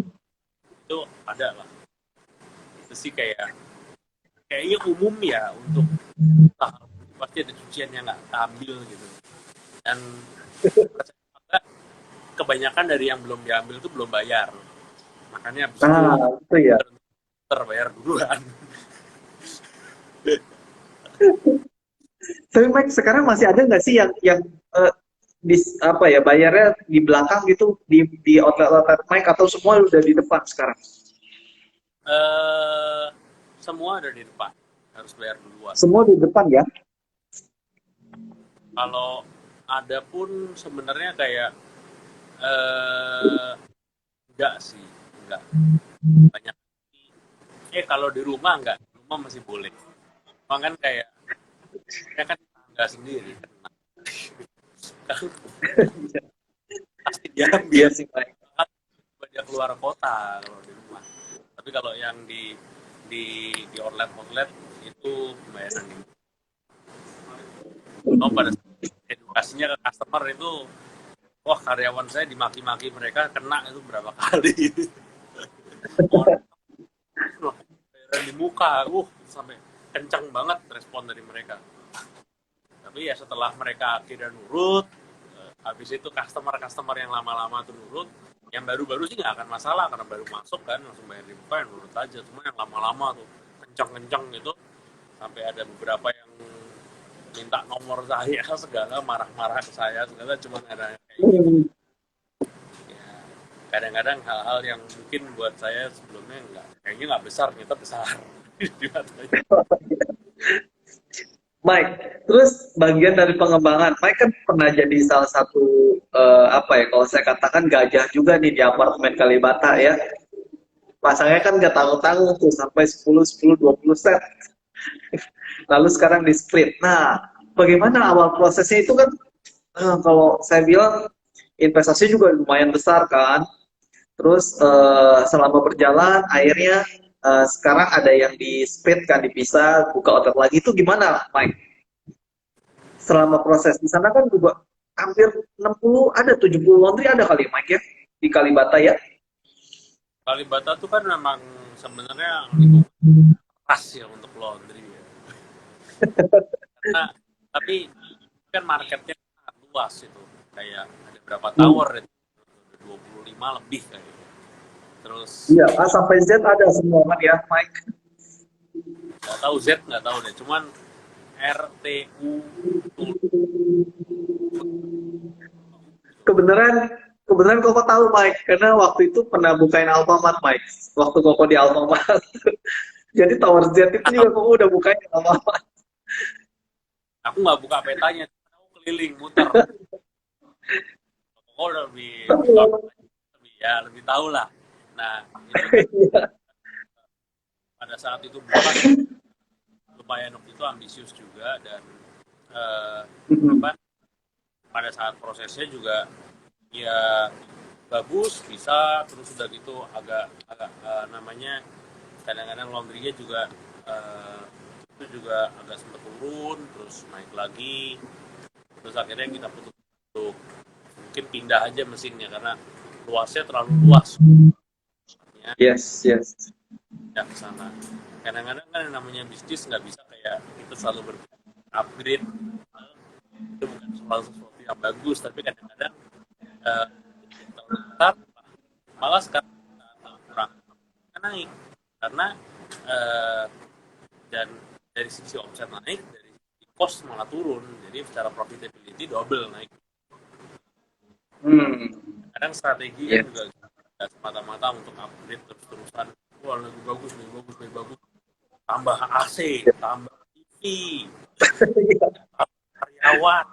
itu ada lah. Itu sih kayaknya umum ya untuk pasti ada cucian yang nggak ambil gitu, dan kebanyakan dari yang belum diambil itu belum bayar, makanya habis itu Nah, itu ya. terbayar duluan. Tapi Mike, sekarang masih ada nggak sih yang eh, apa ya, bayarnya di belakang gitu, di outlet-outlet Mike, atau semua udah di depan sekarang? eh Semua ada di depan, harus bayar duluan. Semua di depan ya? Kalau ada pun sebenarnya kayak eh enggak sih, enggak banyak. Kalau di rumah enggak, di rumah masih boleh. Cuma kan kayak saya kan enggak sendiri, kan pasti diambil Iya sih, Mike. dia keluar kota kalau di rumah. Tapi kalau yang di outlet itu pembayaran ini. Oh, pada edukasinya ke customer itu, wah karyawan saya dimaki-maki mereka kena itu berapa kali. Bayaran di muka, sampai kencang banget respon dari mereka. Tapi ya setelah mereka akhirnya nurut, habis itu customer yang lama-lama tuh nurut, yang baru-baru sih nggak akan masalah karena baru masuk kan langsung bayar di muka, yang nurut aja. Cuma yang lama-lama tuh kencang-kencang gitu, sampai ada beberapa yang minta nomor saya segala, marah-marah ke saya segala, cuma ada kayak gitu. Hmm. Ya, kadang-kadang hal-hal yang mungkin buat saya sebelumnya kayaknya nggak besar, ternyata besar di matanya. Mike, terus bagian dari pengembangan, Mike kan pernah jadi salah satu apa ya, kalau saya katakan gajah juga nih di apartemen Kalibata ya. Pasangnya kan nggak tanggung-tanggung tuh sampai 10, 10, 20 set. Lalu sekarang di split. Nah, bagaimana awal prosesnya itu kan, kalau saya bilang investasi juga lumayan besar kan. Terus selama berjalan akhirnya sekarang ada yang di split kan, dipisah, buka outlet lagi, itu gimana, Mike? Selama proses di sana kan juga hampir 60, ada 70 laundry ada kali, Mike ya, di Kalibata ya. Kalibata tuh kan memang sebenarnya lingkungan keras ya untuk laundry ya. Karena tapi kan marketnya sangat luas itu, kayak ada berapa Hmm. tower itu, 25 lebih kayaknya. Terus Iya, A sampai Z ada semua kan ya, Mike. nggak tahu Z, nggak tahu deh, cuman RTU tuh. Kebenaran, kebenaran Koko tahu, Mike, karena waktu itu pernah bukain Alfamart, Mike. Waktu Koko di Alfamart. Jadi Tower Z itu juga Koko udah bukain di Alfamart. Aku nggak buka petanya, aku keliling muter. Aku udah lebih tahu lah. Nah itu kan pada saat itu buka, lumayan waktu itu ambisius juga, dan eh, apa pada saat prosesnya juga ya bagus, bisa terus udah gitu agak agak namanya kadang-kadang laundrynya juga eh, itu juga agak sempat turun, terus naik lagi, terus akhirnya kita putus untuk mungkin pindah aja mesinnya karena luasnya terlalu luas ya, Yes, yes. pindah ke sana. Kadang-kadang kan yang namanya bisnis nggak bisa kayak kita selalu upgrade, itu bukan soal sesuatu yang bagus, tapi kadang-kadang uh, tetap malah sekarang kurang naik karena uh, dan dari sisi omset naik, dari sisi cost malah turun, jadi secara profitability double naik. Hmm. Kadang strategi kan Yes. juga nggak semata-mata untuk upgrade terus-terusan, wah lebih bagus, lebih bagus, lebih bagus, tambah AC, tambah TV, karyawan,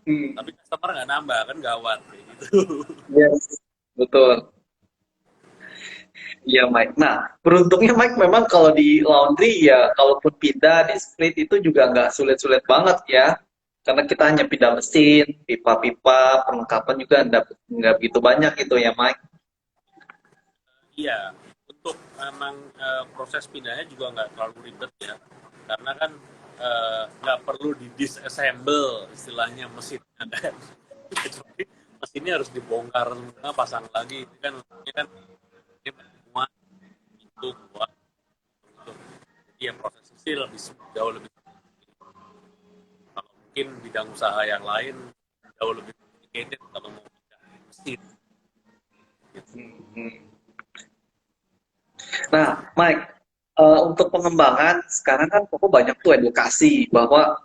Hmm. tapi customer nggak nambah, kan gawat kayak gitu. Yes, betul. Iya, Mike. Nah, beruntungnya Mike memang kalau di laundry ya, kalaupun pindah di split itu juga nggak sulit-sulit banget ya. Karena kita hanya pindah mesin, pipa-pipa, perlengkapan juga nggak begitu banyak gitu ya, Mike. Iya, untuk memang proses pindahnya juga nggak terlalu ribet ya, karena kan nggak perlu di disassemble istilahnya mesinnya kan. Kecuali mesinnya harus dibongkar semua, pasang lagi, ini kan mesinnya kan ini semua itu buat untuk ya proses sih lebih jauh lebih, kalau mungkin bidang usaha yang lain jauh lebih complicated kalau mau pindah mesin gitu. Hmm. Nah, Mike, untuk pengembangan sekarang kan pokok banyak tuh edukasi bahwa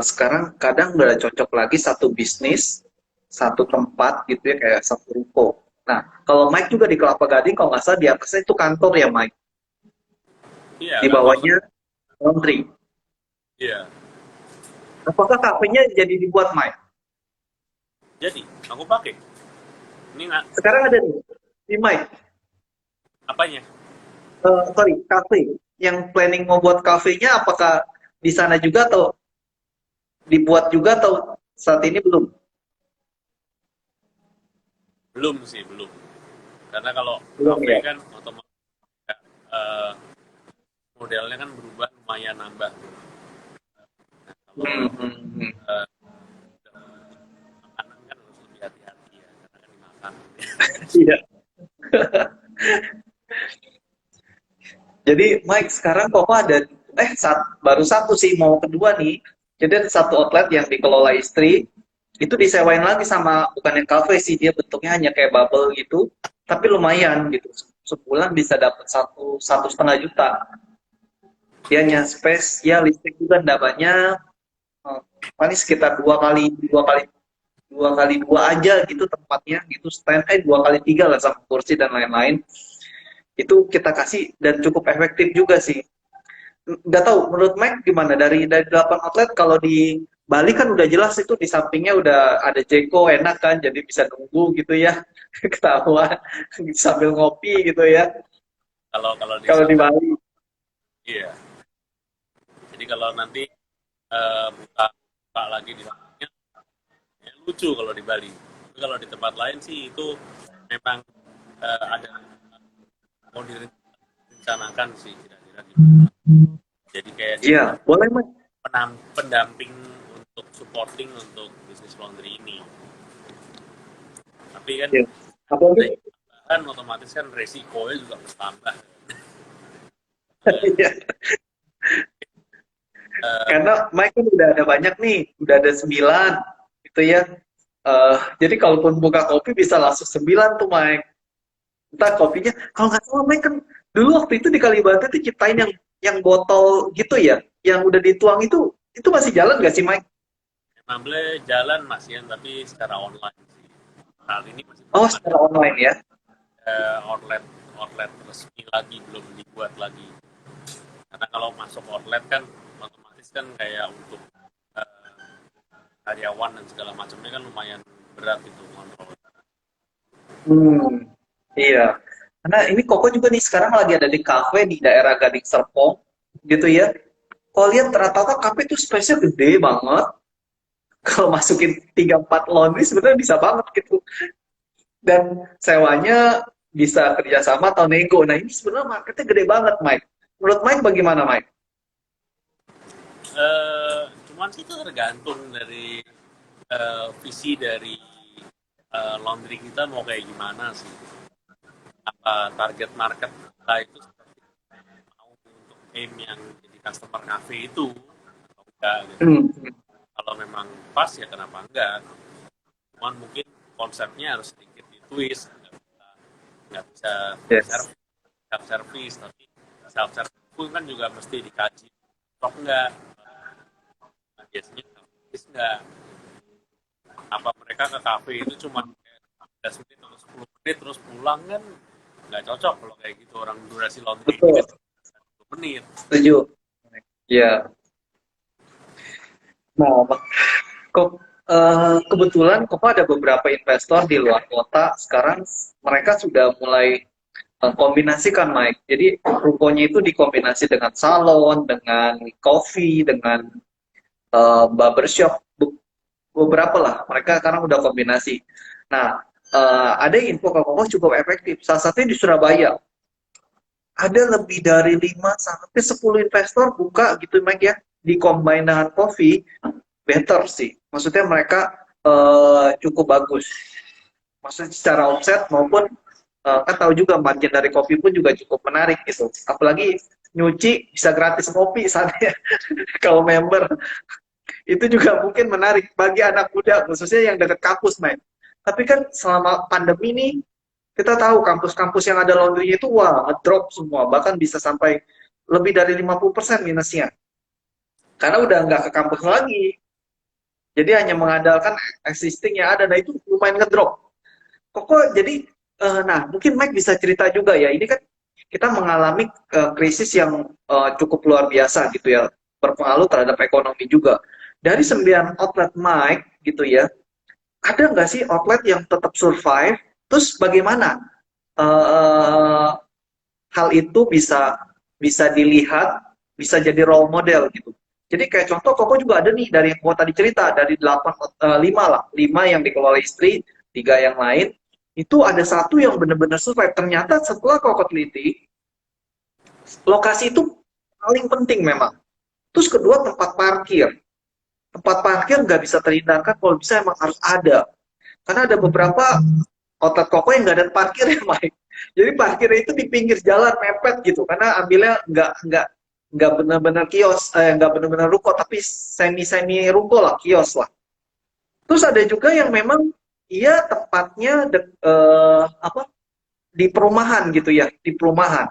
sekarang kadang udah cocok lagi satu bisnis, satu tempat gitu ya kayak satu ruko. Nah, kalau Mike juga di Kelapa Gading, kalau nggak salah di atasnya itu kantor ya Mike, Iya di kantor, bawahnya laundry. iya. Apakah kafenya jadi dibuat Mike? Jadi aku pakai ini nggak Sekarang ada nih di Mike, apanya. sorry, kafe. Yang planning mau buat kafenya, apakah di sana juga atau dibuat juga atau saat ini belum? Belum sih, belum. Karena kalau Belum kafe ya. kan otomatis eh, modelnya kan berubah lumayan nambah. Nah, kalau Hmm, hmm, hmm. eh, makanan kan harus lebih hati-hati ya, karena kan dimakan. Iya. Jadi Mike sekarang kok ada baru satu sih mau kedua nih. Jadi ada satu outlet yang dikelola istri itu disewain lagi sama bukan yang cafe sih, dia bentuknya hanya kayak bubble gitu, tapi lumayan gitu. Sebulan bisa dapat satu setengah juta. Dia hanya space, ya listrik juga enggak banyak. Paling sekitar dua kali dua aja gitu tempatnya gitu, stand dua kali tiga lah sama kursi dan lain-lain. Itu kita kasih dan cukup efektif juga sih. Nggak tahu menurut Mike gimana dari 8 outlet, kalau di Bali kan udah jelas itu di sampingnya udah ada Jeko, enak kan, jadi bisa nunggu gitu ya. Ketahuan sambil ngopi gitu ya Kalau kalau di kalau di sana, Bali. iya. Jadi kalau nanti buka buka lagi di sana, ya lucu kalau di Bali. Tapi kalau di tempat lain sih itu memang ada mau direncanakan sih kira-kira gimana. Jadi kayak Iya boleh Mike. pendamping untuk supporting untuk bisnis laundry ini. Tapi kan Ya. Apalagi kan otomatis kan resikonya juga bertambah. iya. Karena Mike kan udah ada banyak nih, udah ada 9 gitu ya. Jadi kalaupun buka kopi bisa langsung 9 tuh Mike. Entah kopinya, kalau nggak salah Mike kan dulu waktu itu di Kalibata tuh ciptain yang botol gitu ya, yang udah dituang itu masih jalan nggak sih Mike? Memang boleh jalan Mas Ian, tapi secara online sih. Kali ini masih Oh belum ada secara online ya? outlet outlet resmi lagi, belum dibuat lagi. Karena kalau masuk outlet kan otomatis kan kayak untuk eh, karyawan dan segala macamnya kan lumayan berat itu kontrol. Hmm, iya. Karena ini Koko juga nih sekarang lagi ada di kafe di daerah Gading Serpong gitu ya. Kalau lihat rata-rata kafe itu space-nya gede banget. Kalau masukin 3-4 laundry sebenarnya bisa banget gitu. Dan sewanya bisa kerjasama atau nego. Nah ini sebenarnya marketnya gede banget, Mike. Menurut Mike bagaimana Mike? Cuman sih itu tergantung dari visi dari laundry kita mau kayak gimana sih. Apa target market kita itu seperti mau untuk aim yang jadi customer cafe itu atau enggak gitu. Hmm. Kalau memang pas ya kenapa enggak. Cuman mungkin konsepnya harus sedikit di twist, nggak bisa full Yes. service, self service, tapi self service pun kan juga mesti dikaji stok enggak. Nah, biasanya self service enggak. Apa mereka ke kafe itu cuma 15 menit atau 10 menit terus pulang kan nggak cocok kalau kayak gitu. Orang durasi laundry ini Betul. kan 10 menit. Setuju. Ya. Nah, kok kebetulan kok ada beberapa investor di luar kota sekarang mereka sudah mulai kombinasikan Mike. Jadi rukonya itu dikombinasi dengan salon, dengan coffee, dengan barbershop, beberapa lah. Mereka sekarang udah kombinasi. Nah, ada info Kokoh cukup efektif. Salah satunya di Surabaya. Ada lebih dari 5 sampai 10 investor buka gitu Mike ya. Di combine dengan coffee, better sih. Maksudnya mereka cukup bagus. Maksudnya secara omset maupun kan tahu juga margin dari kopi pun juga cukup menarik gitu. Apalagi nyuci bisa gratis kopi saatnya kalau member itu juga mungkin menarik bagi anak muda khususnya yang dekat kampus, Mike. Tapi kan selama pandemi ini kita tahu kampus-kampus yang ada laundry itu wah drop semua, bahkan bisa sampai lebih dari 50% minusnya. Karena udah nggak ke kampus lagi. Jadi hanya mengandalkan existing yang ada, nah itu lumayan ngedrop. Koko jadi nah mungkin Mike bisa cerita juga ya, ini kan kita mengalami krisis yang cukup luar biasa gitu ya, berpengaruh terhadap ekonomi juga. Dari 9 outlet Mike gitu ya, ada nggak sih outlet yang tetap survive? Terus bagaimana hal itu bisa bisa dilihat, bisa jadi role model gitu. Jadi kayak contoh Koko juga ada nih dari yang gua tadi cerita dari 8 5 lah, 5 yang dikelola istri, 3 yang lain. Itu ada satu yang benar-benar survive. Ternyata setelah Koko teliti, lokasi itu paling penting memang. Terus kedua tempat parkir. Tempat parkir nggak bisa terhindarkan, kalau bisa emang harus ada. Karena ada beberapa outlet Koko yang nggak ada parkir ya, Mike. Jadi parkirnya itu di pinggir jalan mepet gitu, karena ambilnya nggak benar-benar kios, nggak benar-benar ruko, tapi semi ruko lah, kios lah. Terus ada juga yang memang iya tempatnya apa di perumahan gitu ya, di perumahan.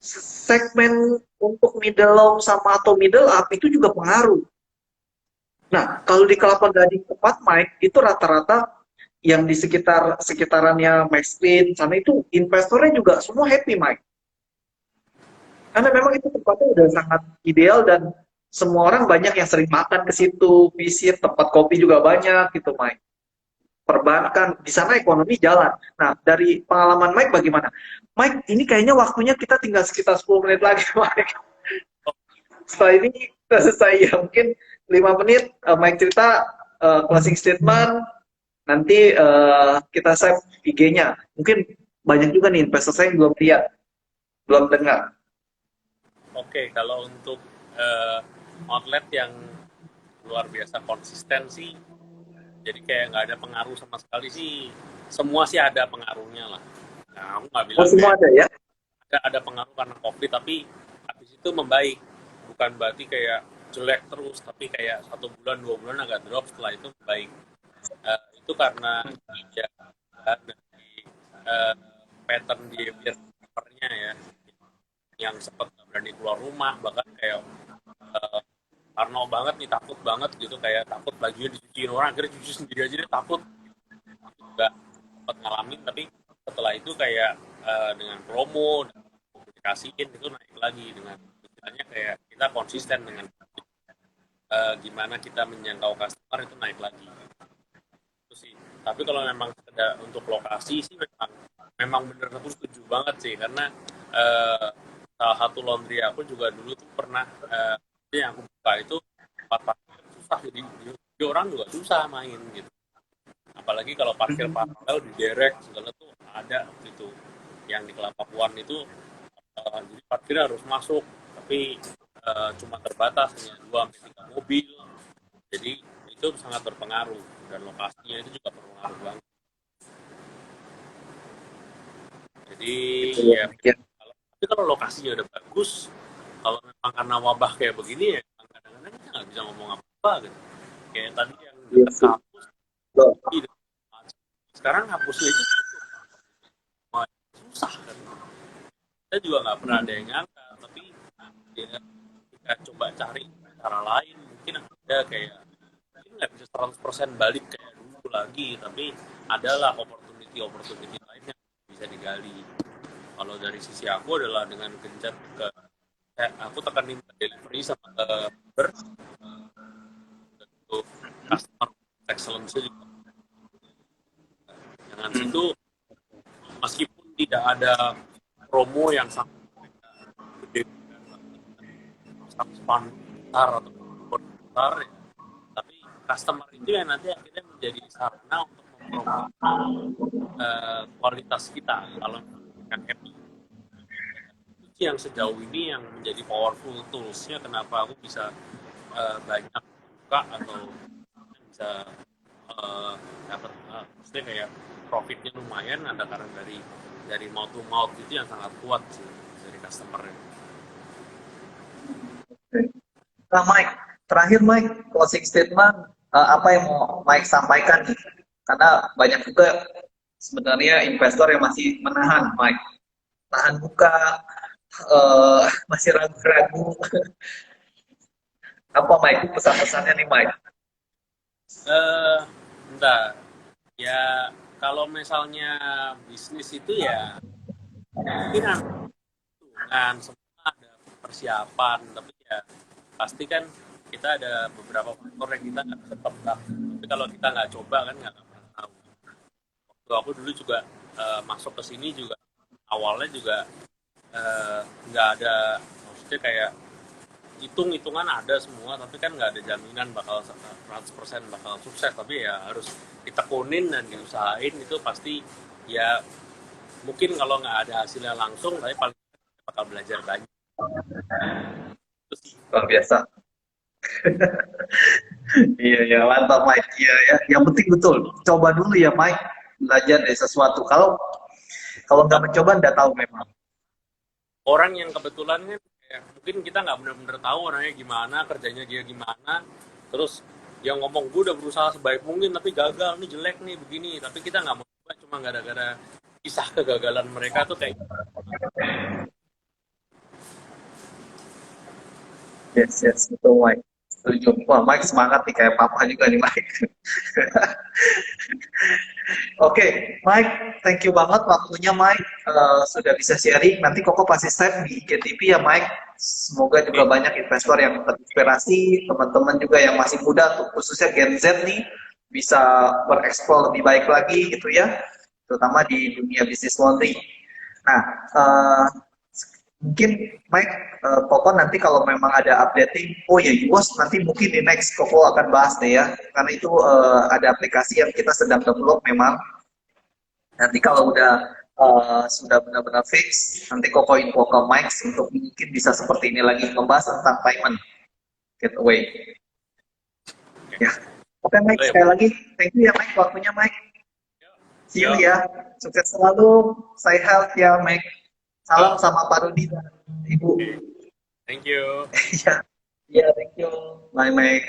Segmen untuk middle low sama atau middle up itu juga pengaruh. Nah, kalau di Kelapa Gading tempat Mike itu rata-rata yang di sekitarannya Max Green sana itu investornya juga semua happy Mike. Karena memang itu tempatnya udah sangat ideal dan semua orang banyak yang sering makan ke situ, visit tempat kopi juga banyak gitu Mike. Perbankan di sana ekonomi jalan. Nah, dari pengalaman Mike bagaimana? Mike, ini kayaknya waktunya kita tinggal sekitar 10 menit lagi Mike. Setelah ini kita selesai ya mungkin 5 menit Mike cerita closing statement nanti kita save IG-nya. Mungkin banyak juga nih investor saya yang belum lihat, belum dengar. Oke, kalau untuk outlet yang luar biasa konsisten sih, jadi kayak nggak ada pengaruh sama sekali sih. Semua sih ada pengaruhnya lah. Nah, aku nggak Oh, bilang semua kayak ada ya? ada pengaruh karena COVID, tapi habis itu membaik. Bukan berarti kayak jelek terus, tapi kayak 1 bulan, 2 bulan agak drop, setelah itu membaik. Itu karena ya dari eh, pattern behavior-nya ya, yang sempat nggak berani keluar rumah, bahkan kayak parno banget nih, takut banget gitu, kayak takut bajunya dicuciin orang, akhirnya cuci sendiri aja deh, takut. Itu juga sempat ngalamin, tapi setelah itu kayak dengan promo dan komunikasiin itu naik lagi, dengan istilahnya kayak kita konsisten dengan gimana kita menjangkau customer itu naik lagi itu sih. Tapi kalau memang sekedar untuk lokasi sih memang bener, aku setuju banget sih, karena salah satu laundry aku juga dulu tuh pernah yang aku buka itu tempat parkir susah, jadi orang juga susah main gitu, apalagi kalau parkir paralel di derek segala tuh ada gitu. Yang di Kelapa Puan itu Jadi parkir harus masuk, tapi cuma terbatas hanya 2 sampai 3 mobil. Jadi itu sangat berpengaruh dan lokasinya itu juga berpengaruh banget. Jadi Gitu ya, ya, Mike, ya. tapi kalau lokasinya udah bagus, kalau memang karena wabah kayak begini ya kadang-kadang kita nggak bisa ngomong apa-apa gitu. Kayak tadi yang Iya dekat sih. kampus, Loh, sekarang hapusnya itu susah kan. Kita juga nggak pernah ada yang nyangka, tapi ya, kita coba cari cara lain, mungkin ada kayak mungkin nggak bisa 100% balik kayak dulu lagi, tapi adalah opportunity lain yang bisa digali. Kalau dari sisi aku adalah dengan gencar ke aku tekanin ke delivery sama ke order untuk customer excellence juga. Dengan situ meskipun tidak ada promo yang sangat gede spam besar atau besar ya, tapi customer itu yang nanti akhirnya menjadi sarana untuk mempromosikan kualitas kita kalau yang happy. Itu yang sejauh ini yang menjadi powerful toolsnya kenapa aku bisa banyak buka atau bisa dapat maksudnya kayak profitnya lumayan ada karena dari mouth to mouth itu yang sangat kuat sih dari customer-nya. Nah, Mike, terakhir Mike, closing statement apa yang mau Mike sampaikan nih? Karena banyak juga sebenarnya investor yang masih menahan Mike, tahan buka, masih ragu-ragu. Apa Mike pesan-pesannya nih Mike? Bentar ya, kalau misalnya bisnis itu ya mungkin dengan semua ada persiapan, tapi ya pasti kan kita ada beberapa faktor yang kita nggak bisa tebak, tapi kalau kita nggak coba kan nggak pernah tahu. Waktu aku dulu juga masuk ke sini juga awalnya juga nggak ada, maksudnya kayak hitung-hitungan ada semua, tapi kan nggak ada jaminan bakal 100% bakal sukses, tapi ya harus ditekunin dan diusahain itu pasti ya. Mungkin kalau nggak ada hasilnya langsung, tapi paling bakal belajar banyak. Itu sih. Luar biasa. Iya ya, mantap Mike. Iya ya. Yang penting betul, coba dulu ya Mike, belajar dari sesuatu. Kalau kalau nggak mencoba nggak tahu memang. Orang yang kebetulan kan ya, mungkin kita nggak benar-benar tahu orangnya gimana, kerjanya dia gimana, terus yang ngomong gue udah berusaha sebaik mungkin tapi gagal nih, jelek nih begini, tapi kita nggak mau coba cuma gara-gara kisah kegagalan mereka tuh kayak Yes, yes, betul Mike. Setuju. Wah, Mike semangat nih kayak papa juga nih Mike. Oke, Mike, thank you banget waktunya Mike. Sudah bisa sharing. Nanti Koko pasti save di IGTV ya Mike. Semoga juga banyak investor yang terinspirasi, teman-teman juga yang masih muda, khususnya Gen Z nih, bisa bereksplor lebih baik lagi gitu ya, terutama di dunia bisnis laundry. Nah, mungkin Mike, Koko nanti kalau memang ada updating, oh ya UOS nanti mungkin di next Koko akan bahas deh ya, karena itu ada aplikasi yang kita sedang develop memang. Nanti kalau udah sudah benar-benar fix, nanti Koko info ke Mike untuk mungkin bisa seperti ini lagi membahas tentang payment gateway. Ya, oke Mike, sekali lagi thank you ya Mike waktunya Mike. See you ya, sukses selalu, stay health ya Mike. Salam sama Pak Rudi dan Ibu. thank you. Ya, ya, thank you. Bye, Mike.